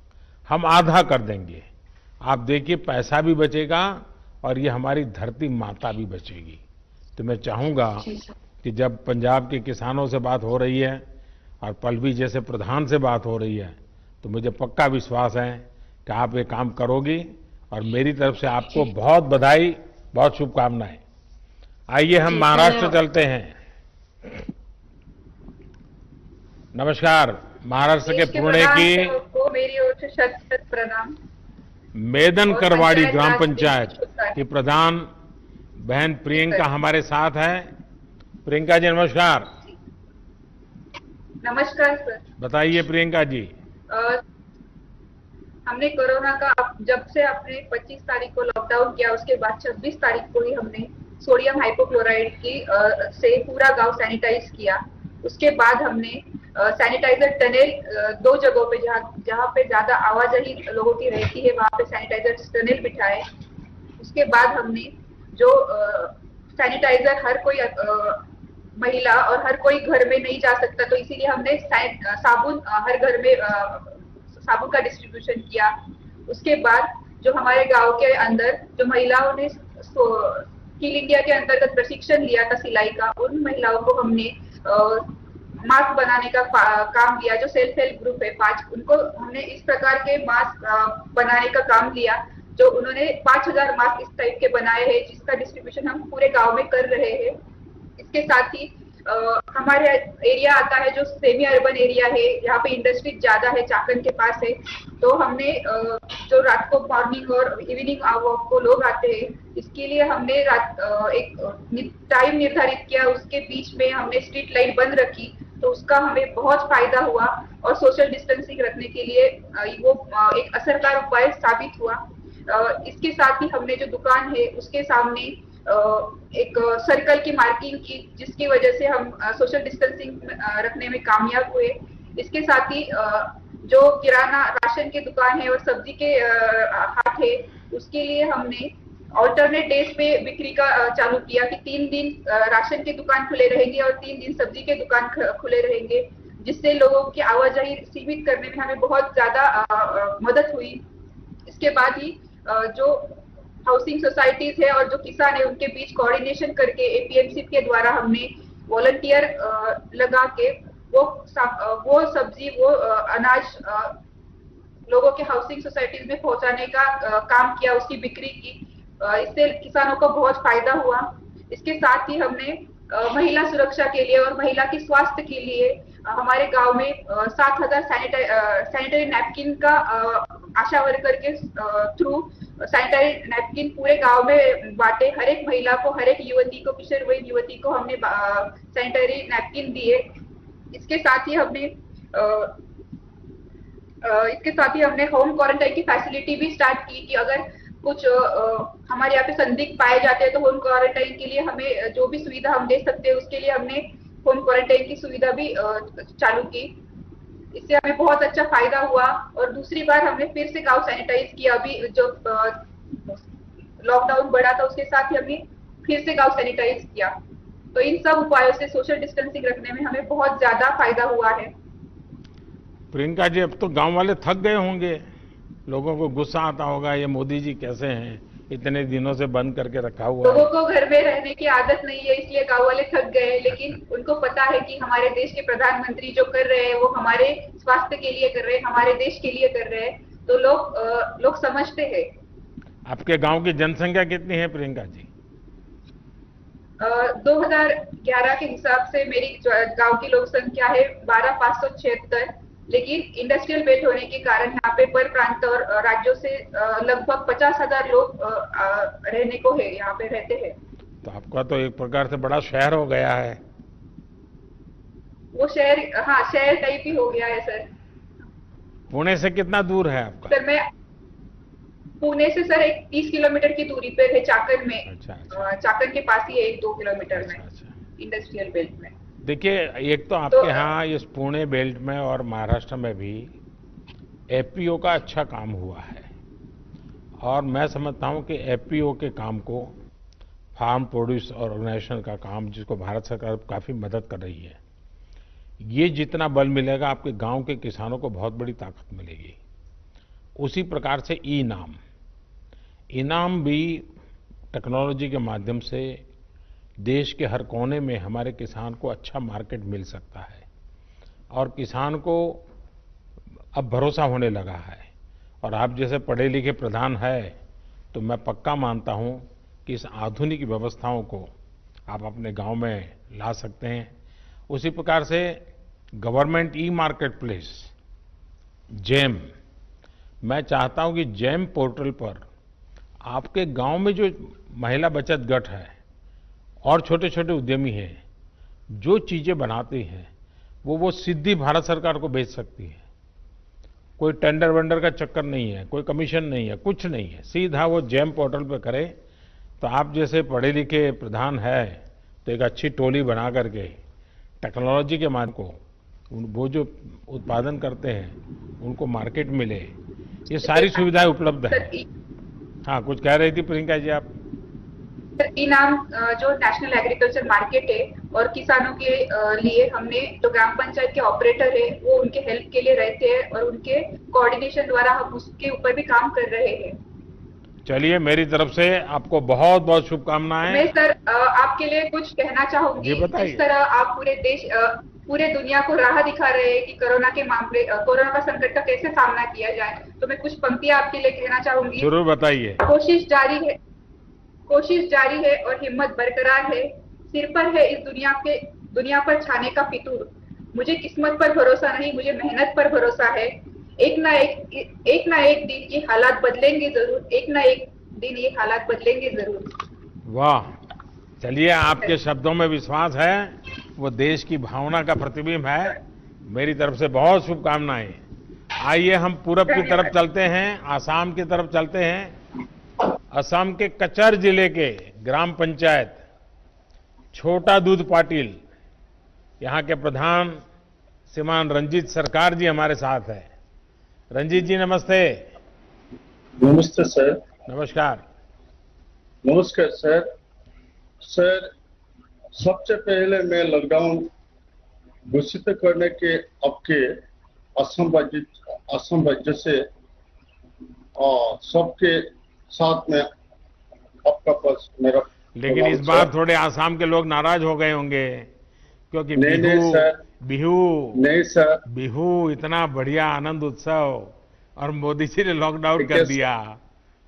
हम आधा कर देंगे। आप देखिए पैसा भी बचेगा और ये हमारी धरती माता भी बचेगी। तो मैं चाहूंगा कि जब पंजाब के किसानों से बात हो रही है और पल्लवी जैसे प्रधान से बात हो रही है तो मुझे पक्का विश्वास है कि आप ये काम करोगी, और मेरी तरफ से आपको बहुत बधाई, बहुत शुभकामनाएं। आइए हम महाराष्ट्र चलते हैं। नमस्कार, महाराष्ट्र के पुणे की मेरी ओर से शत प्रणाम। मेदन करवाड़ी ग्राम पंचायत की प्रधान बहन प्रियंका हमारे साथ है। प्रियंका जी नमस्कार। नमस्कार सर। बताइए प्रियंका जी। हमने कोरोना का जब से अपने 25 तारीख को लॉकडाउन किया, उसके बाद 26 तारीख को ही हमने सोडियम हाइपोक्लोराइड की से पूरा गांव सैनिटाइज किया। उसके बाद हमने सैनिटाइजर टनल 2 जगहों पे जहाँ पे ज्यादा आवाजाही लोगों की रहती है वहां पे सैनिटाइजर टनल बिठाए। उसके बाद हमने जो सैनिटाइजर हर कोई महिला और हर कोई घर में नहीं जा सकता, तो इसीलिए हमने साबुन हर घर में साबुन का डिस्ट्रीब्यूशन किया। उसके बाद जो हमारे गांव के अंदर जो महिलाओं ने स्किल इंडिया के अंतर्गत प्रशिक्षण लिया था सिलाई का, उन महिलाओं को हमने मास्क बनाने का काम दिया। जो सेल्फ हेल्प ग्रुप है 5, उनको हमने इस प्रकार के मास्क बनाने का काम लिया, जो उन्होंने 5000 मास्क इस टाइप के बनाए हैं, जिसका डिस्ट्रीब्यूशन हम पूरे गांव में कर रहे हैं। इसके साथ ही हमारे एरिया आता है जो सेमी अर्बन एरिया है, यहाँ पे इंडस्ट्री ज्यादा है, चाकन के पास है, तो हमने जो रात को मॉर्निंग और इवनिंग वॉक को लोग आते हैं, इसके लिए हमने एक टाइम निर्धारित किया, उसके बीच में हमने स्ट्रीट लाइट बंद रखी, तो उसका हमें बहुत फायदा हुआ और सोशल डिस्टेंसिंग रखने के लिए वो एक असरदार उपाय साबित हुआ। इसके साथ ही हमने जो दुकान है उसके सामने एक सर्कल की मार्किंग की, जिसकी वजह से हम सोशल डिस्टेंसिंग रखने में कामयाब हुए। इसके साथ ही जो किराना राशन की दुकान है और सब्जी के हाट है, उसके लिए हमने ऑल्टरनेट डेज पे बिक्री का चालू किया कि 3 दिन राशन की दुकान खुले रहेंगे और 3 दिन सब्जी के दुकान खुले रहेंगे, जिससे लोगों की आवाजाही सीमित करने में हमें बहुत ज्यादा मदद हुई। इसके बाद ही जो हाउसिंग सोसाइटीज है और जो किसान है उनके बीच कोऑर्डिनेशन करके एपीएमसी के द्वारा हमने वॉलंटियर लगा के वो सब्जी वो अनाज लोगों के हाउसिंग सोसाइटीज में पहुंचाने का काम किया, उसकी बिक्री की। इससे किसानों को बहुत फायदा हुआ। इसके साथ ही हमने महिला सुरक्षा के लिए और महिला के स्वास्थ्य के लिए हमारे गांव में 7000 सैनिटरी नैपकिन का आशा वर्कर के थ्रू सैनिटरी नैपकिन पूरे गांव में बांटे। हर एक महिला को, हर एक युवती को, किशोरवयीन युवती को हमने सैनिटरी नैपकिन दिए। इसके साथ ही हमने होम क्वारंटाइन की फैसिलिटी भी स्टार्ट की कि अगर कुछ हमारे यहाँ पे संदिग्ध पाए जाते हैं तो होम क्वारंटाइन के लिए हमें जो भी सुविधा हम दे सकते हैं उसके लिए हमने होम क्वारंटाइन की सुविधा भी चालू की। इससे हमें बहुत अच्छा फायदा हुआ। और दूसरी बार हमने फिर से गांव सैनिटाइज किया। अभी जो लॉकडाउन बढ़ा था उसके साथ ही हमने फिर से गांव सैनिटाइज किया। तो इन सब उपायों से सोशल डिस्टेंसिंग रखने में हमें बहुत ज्यादा फायदा हुआ है। प्रियंका जी, अब तो गांव वाले थक गए होंगे, लोगों को गुस्सा आता होगा, ये मोदी जी कैसे हैं, इतने दिनों से बंद करके रखा हुआ है। लोगों को घर में रहने की आदत नहीं है, इसलिए गांव वाले थक गए। लेकिन उनको पता है कि हमारे देश के प्रधानमंत्री जो कर रहे हैं वो हमारे स्वास्थ्य के लिए कर रहे हैं, हमारे देश के लिए कर रहे हैं। तो लोग समझते हैं। आपके गांव की जनसंख्या कितनी है प्रियंका जी? 2011 के हिसाब से मेरी गांव की लोक संख्या है 12,576। लेकिन इंडस्ट्रियल बेल्ट होने के कारण यहाँ पे पर प्रांत और राज्यों से लगभग 50,000 लोग रहने को है, यहाँ पे रहते हैं। तो आपका तो एक प्रकार से बड़ा शहर हो गया है। वो शहर टाइप ही हो गया है सर। पुणे से कितना दूर है आपका? सर मैं पुणे से सर 30 किलोमीटर की दूरी पे है, चाकन में। अच्छा। चाकन के पास ही है, 1-2 किलोमीटर में। इंडस्ट्रियल बेल्ट में। देखिए, एक तो आपके यहाँ इस पुणे बेल्ट में और महाराष्ट्र में भी एफपीओ का अच्छा काम हुआ है। और मैं समझता हूँ कि एफपीओ के काम को, फार्म प्रोड्यूस ऑर्गेनाइजेशन का काम, जिसको भारत सरकार काफ़ी मदद कर रही है, ये जितना बल मिलेगा आपके गांव के किसानों को बहुत बड़ी ताकत मिलेगी। उसी प्रकार से इनाम भी टेक्नोलॉजी के माध्यम से देश के हर कोने में हमारे किसान को अच्छा मार्केट मिल सकता है। और किसान को अब भरोसा होने लगा है। और आप जैसे पढ़े लिखे प्रधान है तो मैं पक्का मानता हूं कि इस आधुनिक व्यवस्थाओं को आप अपने गांव में ला सकते हैं। उसी प्रकार से government e market place GeM, मैं चाहता हूं कि जेम पोर्टल पर आपके गांव में जो महिला बचत गट है और छोटे छोटे उद्यमी हैं, जो चीजें बनाते हैं वो सीधी भारत सरकार को बेच सकती है। कोई टेंडर वेंडर का चक्कर नहीं है, कोई कमीशन नहीं है, कुछ नहीं है, सीधा वो जेम पोर्टल पे करे। तो आप जैसे पढ़े लिखे प्रधान है तो एक अच्छी टोली बना करके टेक्नोलॉजी के माध्यम को वो जो उत्पादन करते हैं उनको मार्केट मिले, ये सारी सुविधाएं उपलब्ध है। हाँ, कुछ कह रही थी प्रियंका जी आप? इनाम जो नेशनल एग्रीकल्चर मार्केट है और किसानों के लिए हमने जो ग्राम पंचायत के ऑपरेटर है वो उनके हेल्प के लिए रहते हैं और उनके कोऑर्डिनेशन द्वारा हम उसके ऊपर भी काम कर रहे हैं। चलिए, मेरी तरफ से आपको बहुत बहुत शुभकामनाएं। मैं सर आपके लिए कुछ कहना चाहूंगी। जिस तरह आप पूरे दुनिया को राह दिखा रहे हैं कि कोरोना का संकट का कैसे सामना किया जाए, तो मैं कुछ पंक्तियां आपके लिए कहना चाहूंगी। जरूर बताइए। कोशिश जारी है और हिम्मत बरकरार है। सिर पर है इस दुनिया पर छाने का फितूर। मुझे किस्मत पर भरोसा नहीं, मुझे मेहनत पर भरोसा है। एक ना एक दिन ये हालात बदलेंगे जरूर। एक ना एक दिन ये हालात बदलेंगे जरूर। वाह, चलिए, आपके शब्दों में विश्वास है, वो देश की भावना का प्रतिबिंब है। मेरी तरफ से बहुत शुभकामनाएं। आइए हम पूरब की तरफ चलते हैं, आसाम की तरफ चलते हैं। असम के कचर जिले के ग्राम पंचायत छोटा दूध पाटिल, यहाँ के प्रधान श्रीमान रंजीत सरकार जी हमारे साथ है। रंजीत जी नमस्ते। नमस्ते सर। नमस्कार। नमस्कार सर। सर, सबसे पहले मैं लॉकडाउन घोषित करने के आपके असम राज्य से सबके साथ में आपका पास मेरा, लेकिन इस बार थोड़े आसाम के लोग नाराज हो गए होंगे क्योंकि बिहू इतना बढ़िया आनंद उत्सव और मोदी जी ने लॉकडाउन कर दिया,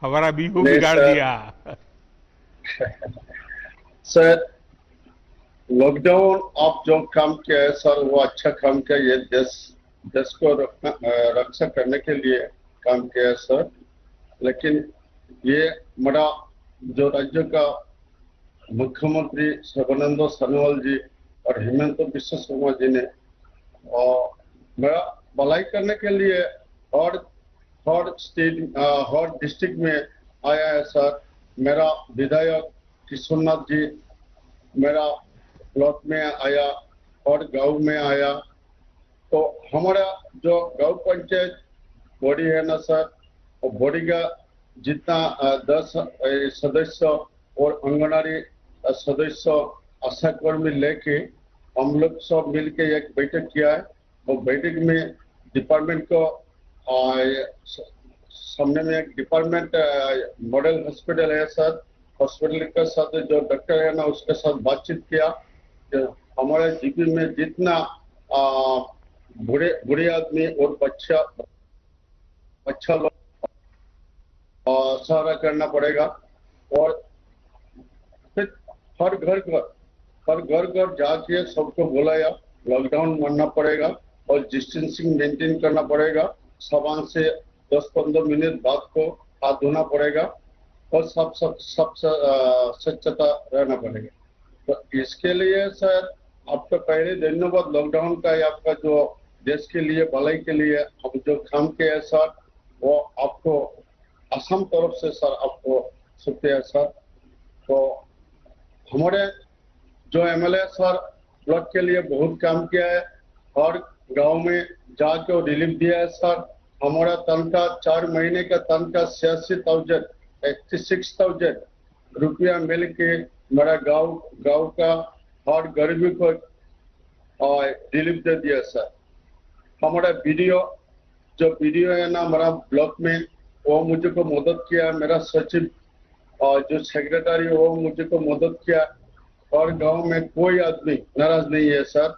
हमारा बिहू बिगाड़ दिया। सर, लॉकडाउन आप जो काम किया है सर वो अच्छा काम किया। ये देश को रक्षा करने के लिए काम किया है सर। लेकिन ये मेरा जो राज्य का मुख्यमंत्री सर्बानंद सोनोवाल जी और हेमंत बिश्व शर्मा जी ने मेरा भलाई करने के लिए हर स्टेट हर डिस्ट्रिक्ट में आया है सर। मेरा विधायक किशोरनाथ जी मेरा ब्लॉक में आया और गांव में आया। तो हमारा जो गांव पंचायत बॉडी है ना सर, वो बॉडी का जितना 10 सदस्य और आंगनबाड़ी सदस्य आशा कर्मी लेके हम लोग सब मिलके एक बैठक किया है। और बैठक में डिपार्टमेंट को सामने में एक डिपार्टमेंट मॉडल हॉस्पिटल है सर, हॉस्पिटल के साथ जो डॉक्टर है ना उसके साथ बातचीत किया कि हमारे जीपी में जितना बूढ़े आदमी और बच्चा लोग सहारा करना पड़ेगा। और फिर हर घर जाके सबको बुलाया, लॉकडाउन मानना पड़ेगा और डिस्टेंसिंग मेंटेन करना पड़ेगा। साबुन से 10-15 मिनट बाद को हाथ धोना पड़ेगा और सब स्वच्छता रहना पड़ेगा। तो इसके लिए सर आपका पहले धन्यवाद। लॉकडाउन का आपका जो देश के लिए भलाई के लिए हम जो काम किए हैं सर, वो आपको असम तरफ से सर आपको शुक्रिया सर। तो हमारे जो एमएलए सर ब्लॉक के लिए बहुत काम किया है और गांव में जाके रिलीफ दिया है सर। हमारा तनख्वाह 4 महीने का तनख्वाह 86,000 रुपया मिल के मेरा गांव का हर गरीबी को रिलीफ दे दिया सर। हमारा वीडियो है ना हमारा ब्लॉक में, वो मुझे को मदद किया। मेरा सचिव और जो सेक्रेटरी वो मुझे को मदद किया। और गांव में कोई आदमी नाराज नहीं है सर।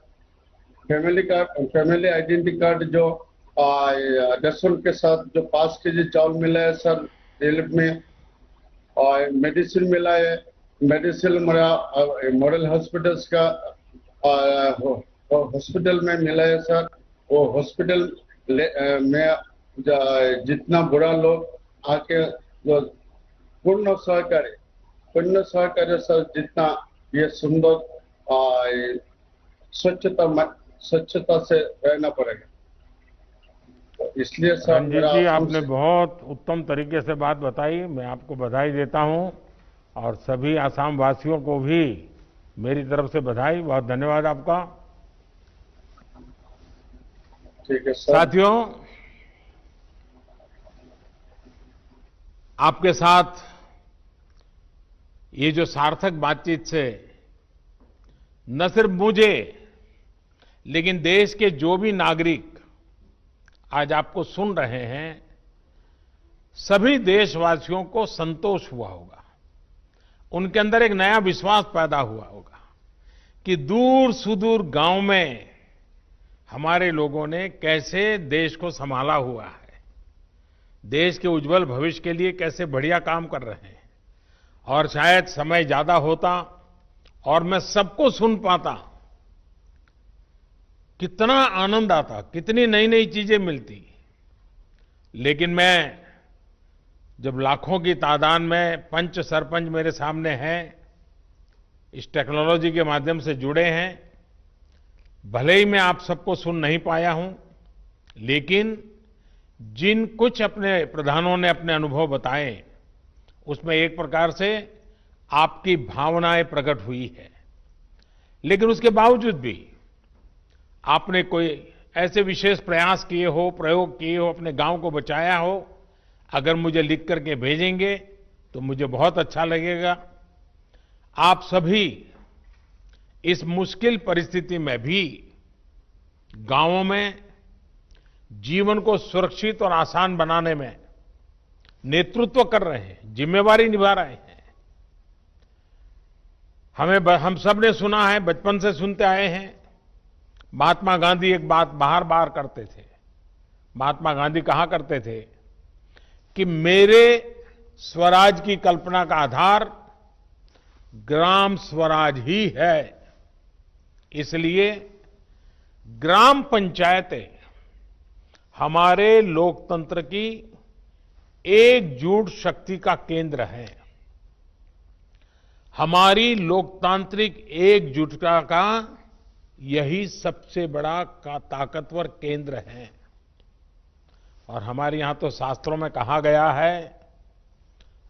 फैमिली आइडेंटिटी कार्ड जो रेशन के साथ जो 5 केजी चावल मिला है सर रिलीफ में, और मेडिसिन मिला है। मेडिसिन मेरा मॉडल हॉस्पिटल्स का हॉस्पिटल में मिला है सर। वो हॉस्पिटल में जितना बुरा लोग आके जो पूर्ण सहकारी सर, जितना ये सुंदर स्वच्छता से रहना पड़ेगा। तो इसलिए सर रंजीत जी आपने बहुत उत्तम तरीके से बात बताई, मैं आपको बधाई देता हूं और सभी आसाम वासियों को भी मेरी तरफ से बधाई। बहुत धन्यवाद आपका। ठीक है सर। साथियों, आपके साथ ये जो सार्थक बातचीत से न सिर्फ मुझे लेकिन देश के जो भी नागरिक आज आपको सुन रहे हैं, सभी देशवासियों को संतोष हुआ होगा। उनके अंदर एक नया विश्वास पैदा हुआ होगा कि दूर सुदूर गांव में हमारे लोगों ने कैसे देश को संभाला हुआ है, देश के उज्जवल भविष्य के लिए कैसे बढ़िया काम कर रहे हैं। और शायद समय ज्यादा होता और मैं सबको सुन पाता, कितना आनंद आता, कितनी नई नई चीजें मिलती। लेकिन मैं जब लाखों की तादाद में पंच सरपंच मेरे सामने हैं, इस टेक्नोलॉजी के माध्यम से जुड़े हैं, भले ही मैं आप सबको सुन नहीं पाया हूं, लेकिन जिन कुछ अपने प्रधानों ने अपने अनुभव बताए, उसमें एक प्रकार से आपकी भावनाएं प्रकट हुई है। लेकिन उसके बावजूद भी आपने कोई ऐसे विशेष प्रयास किए हो, प्रयोग किए हो, अपने गांव को बचाया हो, अगर मुझे लिख करके भेजेंगे तो मुझे बहुत अच्छा लगेगा। आप सभी इस मुश्किल परिस्थिति में भी गांवों में जीवन को सुरक्षित और आसान बनाने में नेतृत्व कर रहे हैं, जिम्मेवारी निभा रहे हैं। हम सब ने सुना है, बचपन से सुनते आए हैं, महात्मा गांधी एक बात बार बार करते थे। महात्मा गांधी कहा करते थे कि मेरे स्वराज की कल्पना का आधार ग्राम स्वराज ही है। इसलिए ग्राम पंचायतें हमारे लोकतंत्र की एकजुट शक्ति का केंद्र है। हमारी लोकतांत्रिक एकजुटता का यही सबसे बड़ा ताकतवर केंद्र है। और हमारे यहां तो शास्त्रों में कहा गया है,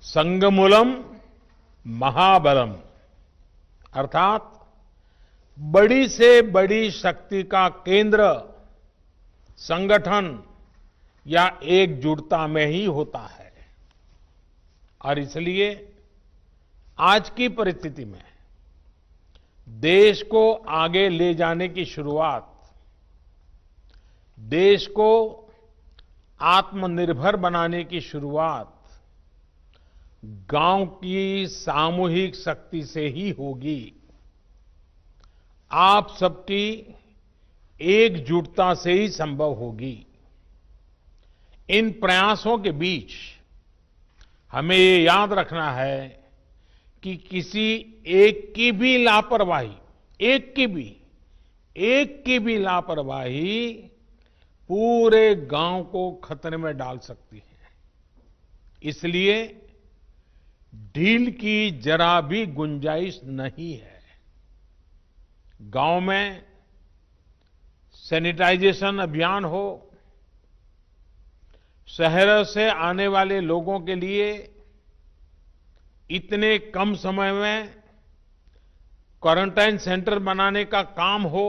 संगमूलम महाबलम, अर्थात बड़ी से बड़ी शक्ति का केंद्र संगठन या एकजुटता में ही होता है। और इसलिए आज की परिस्थिति में देश को आगे ले जाने की शुरुआत, देश को आत्मनिर्भर बनाने की शुरुआत गांव की सामूहिक शक्ति से ही होगी। आप सबकी एकजुटता से ही संभव होगी। इन प्रयासों के बीच हमें ये याद रखना है कि किसी एक की भी लापरवाही, एक की भी लापरवाही पूरे गांव को खतरे में डाल सकती है। इसलिए ढील की जरा भी गुंजाइश नहीं है। गांव में सैनिटाइजेशन अभियान हो, शहरों से आने वाले लोगों के लिए इतने कम समय में क्वारंटाइन सेंटर बनाने का काम हो,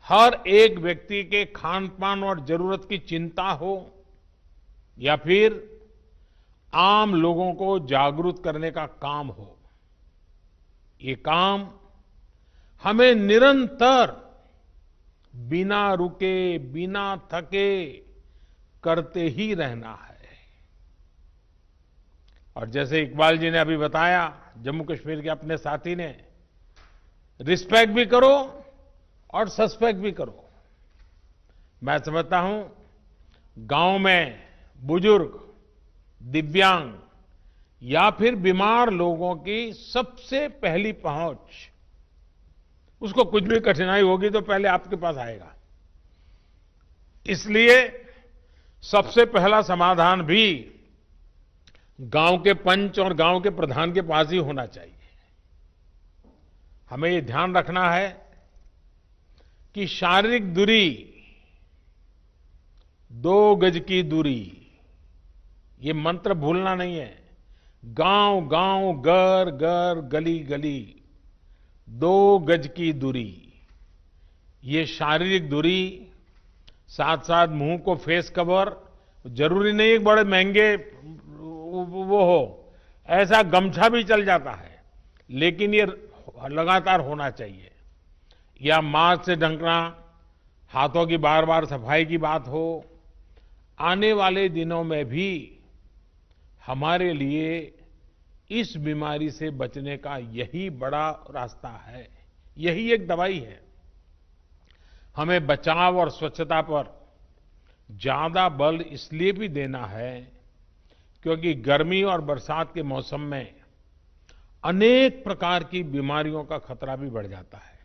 हर एक व्यक्ति के खान पान और जरूरत की चिंता हो, या फिर आम लोगों को जागरूक करने का काम हो, ये काम हमें निरंतर बिना रुके, बिना थके करते ही रहना है। और जैसे इकबाल जी ने अभी बताया, जम्मू कश्मीर के अपने साथी ने, रिस्पेक्ट भी करो और सस्पेक्ट भी करो। मैं समझता हूं गांव में बुजुर्ग, दिव्यांग या फिर बीमार लोगों की सबसे पहली पहुंच, उसको कुछ भी कठिनाई होगी तो पहले आपके पास आएगा। इसलिए सबसे पहला समाधान भी गांव के पंच और गांव के प्रधान के पास ही होना चाहिए। हमें ये ध्यान रखना है कि शारीरिक दूरी, 2 गज की दूरी, ये मंत्र भूलना नहीं है। गांव गांव, घर घर, गली गली, 2 गज की दूरी, ये शारीरिक दूरी, साथ साथ मुंह को फेस कवर, जरूरी नहीं है बड़े महंगे वो हो, ऐसा गमछा भी चल जाता है, लेकिन ये लगातार होना चाहिए। या मास्क से ढकना, हाथों की बार बार सफाई की बात हो। आने वाले दिनों में भी हमारे लिए इस बीमारी से बचने का यही बड़ा रास्ता है, यही एक दवाई है। हमें बचाव और स्वच्छता पर ज्यादा बल इसलिए भी देना है क्योंकि गर्मी और बरसात के मौसम में अनेक प्रकार की बीमारियों का खतरा भी बढ़ जाता है।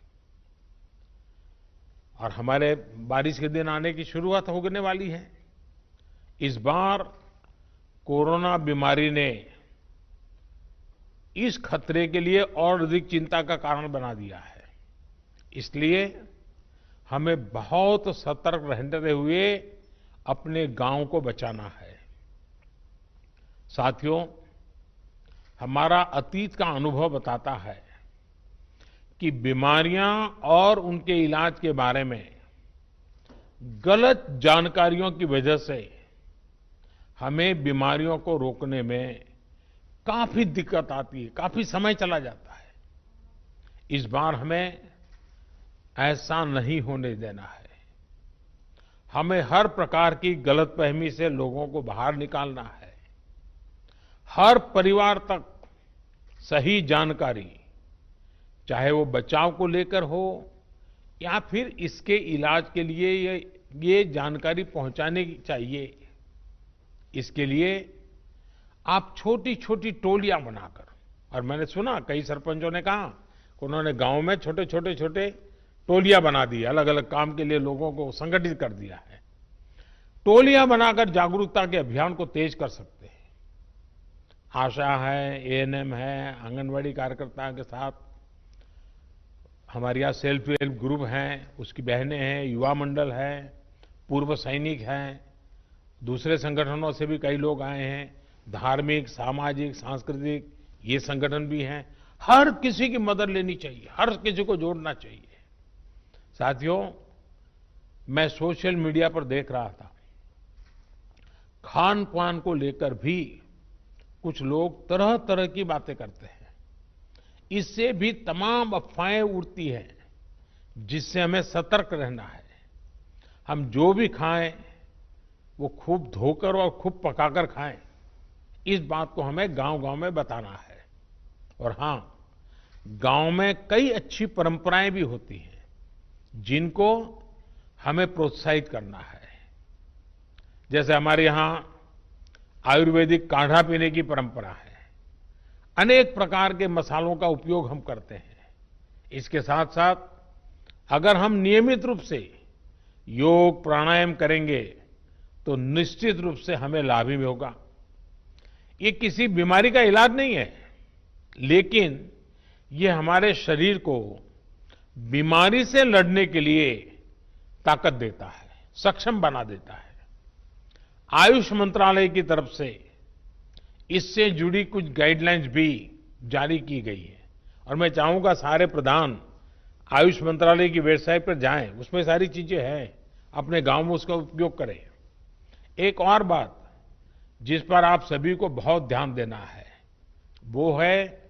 और हमारे बारिश के दिन आने की शुरुआत होने वाली है। इस बार कोरोना बीमारी ने इस खतरे के लिए और अधिक चिंता का कारण बना दिया है। इसलिए हमें बहुत सतर्क रहते हुए अपने गांव को बचाना है। साथियों, हमारा अतीत का अनुभव बताता है कि बीमारियां और उनके इलाज के बारे में गलत जानकारियों की वजह से हमें बीमारियों को रोकने में काफी दिक्कत आती है, काफी समय चला जाता है। इस बार हमें ऐसा नहीं होने देना है। हमें हर प्रकार की गलतफहमी से लोगों को बाहर निकालना है। हर परिवार तक सही जानकारी, चाहे वो बचाव को लेकर हो या फिर इसके इलाज के लिए ये जानकारी पहुंचाने की चाहिए। इसके लिए आप छोटी छोटी टोलियां बनाकर, और मैंने सुना कई सरपंचों ने कहा कि उन्होंने गांव में छोटे टोलियां बना दी, अलग अलग काम के लिए लोगों को संगठित कर दिया है। टोलियां बनाकर जागरूकता के अभियान को तेज कर सकते हैं। आशा है, एएनएम है, आंगनवाड़ी कार्यकर्ता के साथ हमारे यहाँ सेल्फ हेल्प ग्रुप हैं, उसकी बहनें हैं, युवा मंडल है, पूर्व सैनिक हैं, दूसरे संगठनों से भी कई लोग आए हैं, धार्मिक, सामाजिक, सांस्कृतिक ये संगठन भी हैं। हर किसी की मदद लेनी चाहिए, हर किसी को जोड़ना चाहिए। साथियों, मैं सोशल मीडिया पर देख रहा था, खान पान को लेकर भी कुछ लोग तरह तरह की बातें करते हैं। इससे भी तमाम अफवाहें उड़ती हैं, जिससे हमें सतर्क रहना है। हम जो भी खाएं वो खूब धोकर और खूब पकाकर खाएं, इस बात को हमें गांव-गांव में बताना है। और हां, गांव में कई अच्छी परंपराएं भी होती हैं, जिनको हमें प्रोत्साहित करना है। जैसे हमारे यहां आयुर्वेदिक काढ़ा पीने की परंपरा है, अनेक प्रकार के मसालों का उपयोग हम करते हैं। इसके साथ साथ अगर हम नियमित रूप से योग प्राणायाम करेंगे तो निश्चित रूप से हमें लाभ ही होगा। ये किसी बीमारी का इलाज नहीं है, लेकिन ये हमारे शरीर को बीमारी से लड़ने के लिए ताकत देता है, सक्षम बना देता है। आयुष मंत्रालय की तरफ से इससे जुड़ी कुछ गाइडलाइंस भी जारी की गई है और मैं चाहूंगा सारे प्रधान आयुष मंत्रालय की वेबसाइट पर जाएं, उसमें सारी चीजें हैं, अपने गांव में उसका उपयोग करें। एक और बात जिस पर आप सभी को बहुत ध्यान देना है, वो है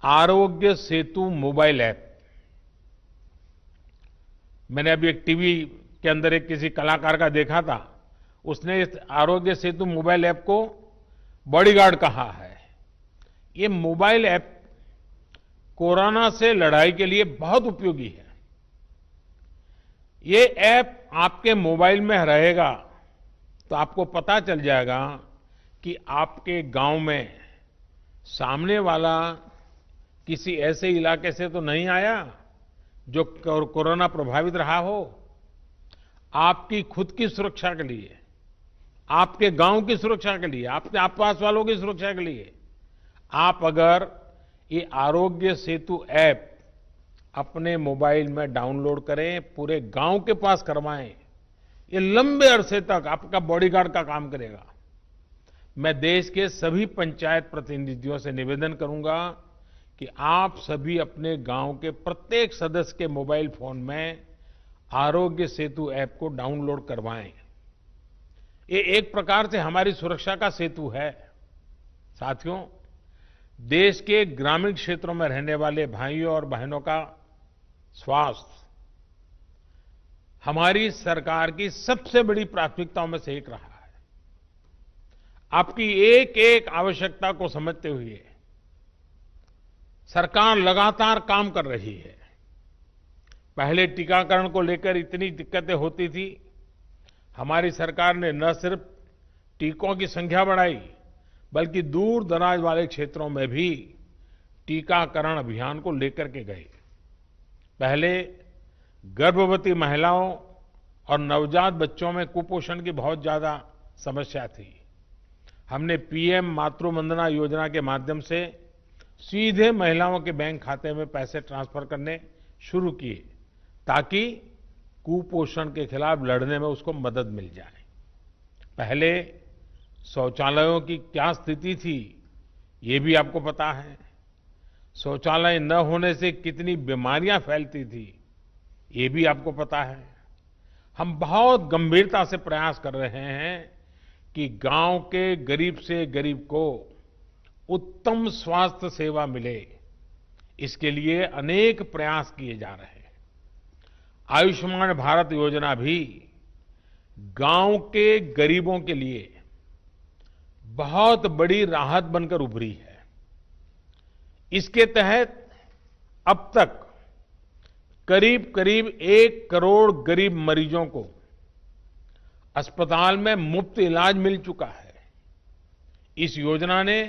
आरोग्य सेतु मोबाइल ऐप। मैंने अभी एक टीवी के अंदर एक किसी कलाकार का देखा था, उसने इस आरोग्य सेतु मोबाइल ऐप को बॉडीगार्ड कहा है। ये मोबाइल ऐप कोरोना से लड़ाई के लिए बहुत उपयोगी है। ये ऐप आपके मोबाइल में रहेगा तो आपको पता चल जाएगा कि आपके गांव में सामने वाला किसी ऐसे इलाके से तो नहीं आया जो कोरोना प्रभावित रहा हो। आपकी खुद की सुरक्षा के लिए, आपके गांव की सुरक्षा के लिए, आपके आसपास वालों की सुरक्षा के लिए आप अगर ये आरोग्य सेतु ऐप अपने मोबाइल में डाउनलोड करें, पूरे गांव के पास करवाएं, ये लंबे अरसे तक आपका बॉडीगार्ड का काम करेगा। मैं देश के सभी पंचायत प्रतिनिधियों से निवेदन करूंगा कि आप सभी अपने गांव के प्रत्येक सदस्य के मोबाइल फोन में आरोग्य सेतु ऐप को डाउनलोड करवाएं। ये एक प्रकार से हमारी सुरक्षा का सेतु है। साथियों, देश के ग्रामीण क्षेत्रों में रहने वाले भाइयों और बहनों का स्वास्थ्य हमारी सरकार की सबसे बड़ी प्राथमिकताओं में से एक रहा है। आपकी एक एक आवश्यकता को समझते हुए सरकार लगातार काम कर रही है। पहले टीकाकरण को लेकर इतनी दिक्कतें होती थी, हमारी सरकार ने न सिर्फ टीकों की संख्या बढ़ाई, बल्कि दूर दराज वाले क्षेत्रों में भी टीकाकरण अभियान को लेकर के गए। पहले गर्भवती महिलाओं और नवजात बच्चों में कुपोषण की बहुत ज्यादा समस्या थी। हमने पीएम मातृ वंदना योजना के माध्यम से सीधे महिलाओं के बैंक खाते में पैसे ट्रांसफर करने शुरू किए, ताकि कुपोषण के खिलाफ लड़ने में उसको मदद मिल जाए। पहले शौचालयों की क्या स्थिति थी, ये भी आपको पता है। शौचालय न होने से कितनी बीमारियां फैलती थी, ये भी आपको पता है। हम बहुत गंभीरता से प्रयास कर रहे हैं कि गांव के गरीब से गरीब को उत्तम स्वास्थ्य सेवा मिले। इसके लिए अनेक प्रयास किए जा रहे हैं। आयुष्मान भारत योजना भी गांव के गरीबों के लिए बहुत बड़ी राहत बनकर उभरी है। इसके तहत अब तक करीब करीब 1 करोड़ गरीब मरीजों को अस्पताल में मुफ्त इलाज मिल चुका है। इस योजना ने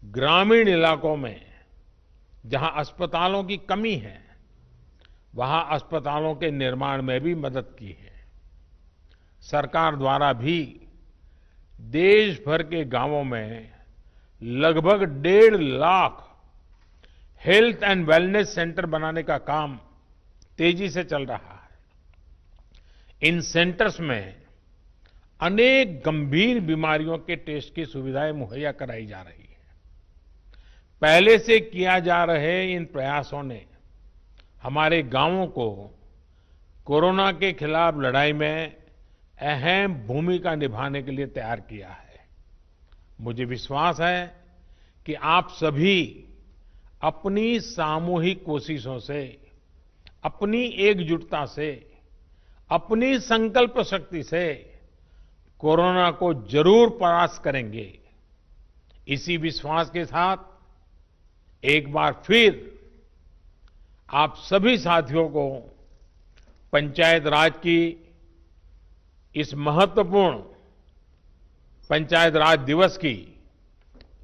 ग्रामीण इलाकों में जहां अस्पतालों की कमी है, वहां अस्पतालों के निर्माण में भी मदद की है। सरकार द्वारा भी देश भर के गांवों में लगभग 1.5 lakh health and wellness centre बनाने का काम तेजी से चल रहा है। इन सेंटर्स में अनेक गंभीर बीमारियों के टेस्ट की सुविधाएं मुहैया कराई जा रही है। पहले से किया जा रहे इन प्रयासों ने हमारे गांवों को कोरोना के खिलाफ लड़ाई में अहम भूमिका निभाने के लिए तैयार किया है। मुझे विश्वास है कि आप सभी अपनी सामूहिक कोशिशों से, अपनी एकजुटता से, अपनी संकल्प शक्ति से कोरोना को जरूर परास्त करेंगे। इसी विश्वास के साथ एक बार फिर आप सभी साथियों को पंचायत राज की इस महत्वपूर्ण पंचायत राज दिवस की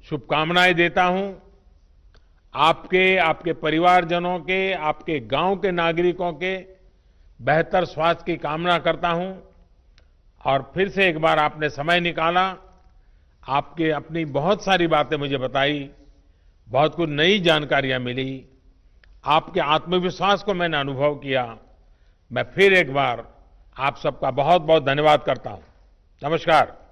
शुभकामनाएं देता हूं। आपके परिवारजनों के, आपके गांव के नागरिकों के बेहतर स्वास्थ्य की कामना करता हूं। और फिर से एक बार आपने समय निकाला, आपके अपनी बहुत सारी बातें मुझे बताई, बहुत कुछ नई जानकारियां मिली, आपके आत्मविश्वास को मैंने अनुभव किया। मैं फिर एक बार आप सबका बहुत बहुत धन्यवाद करता हूं। नमस्कार।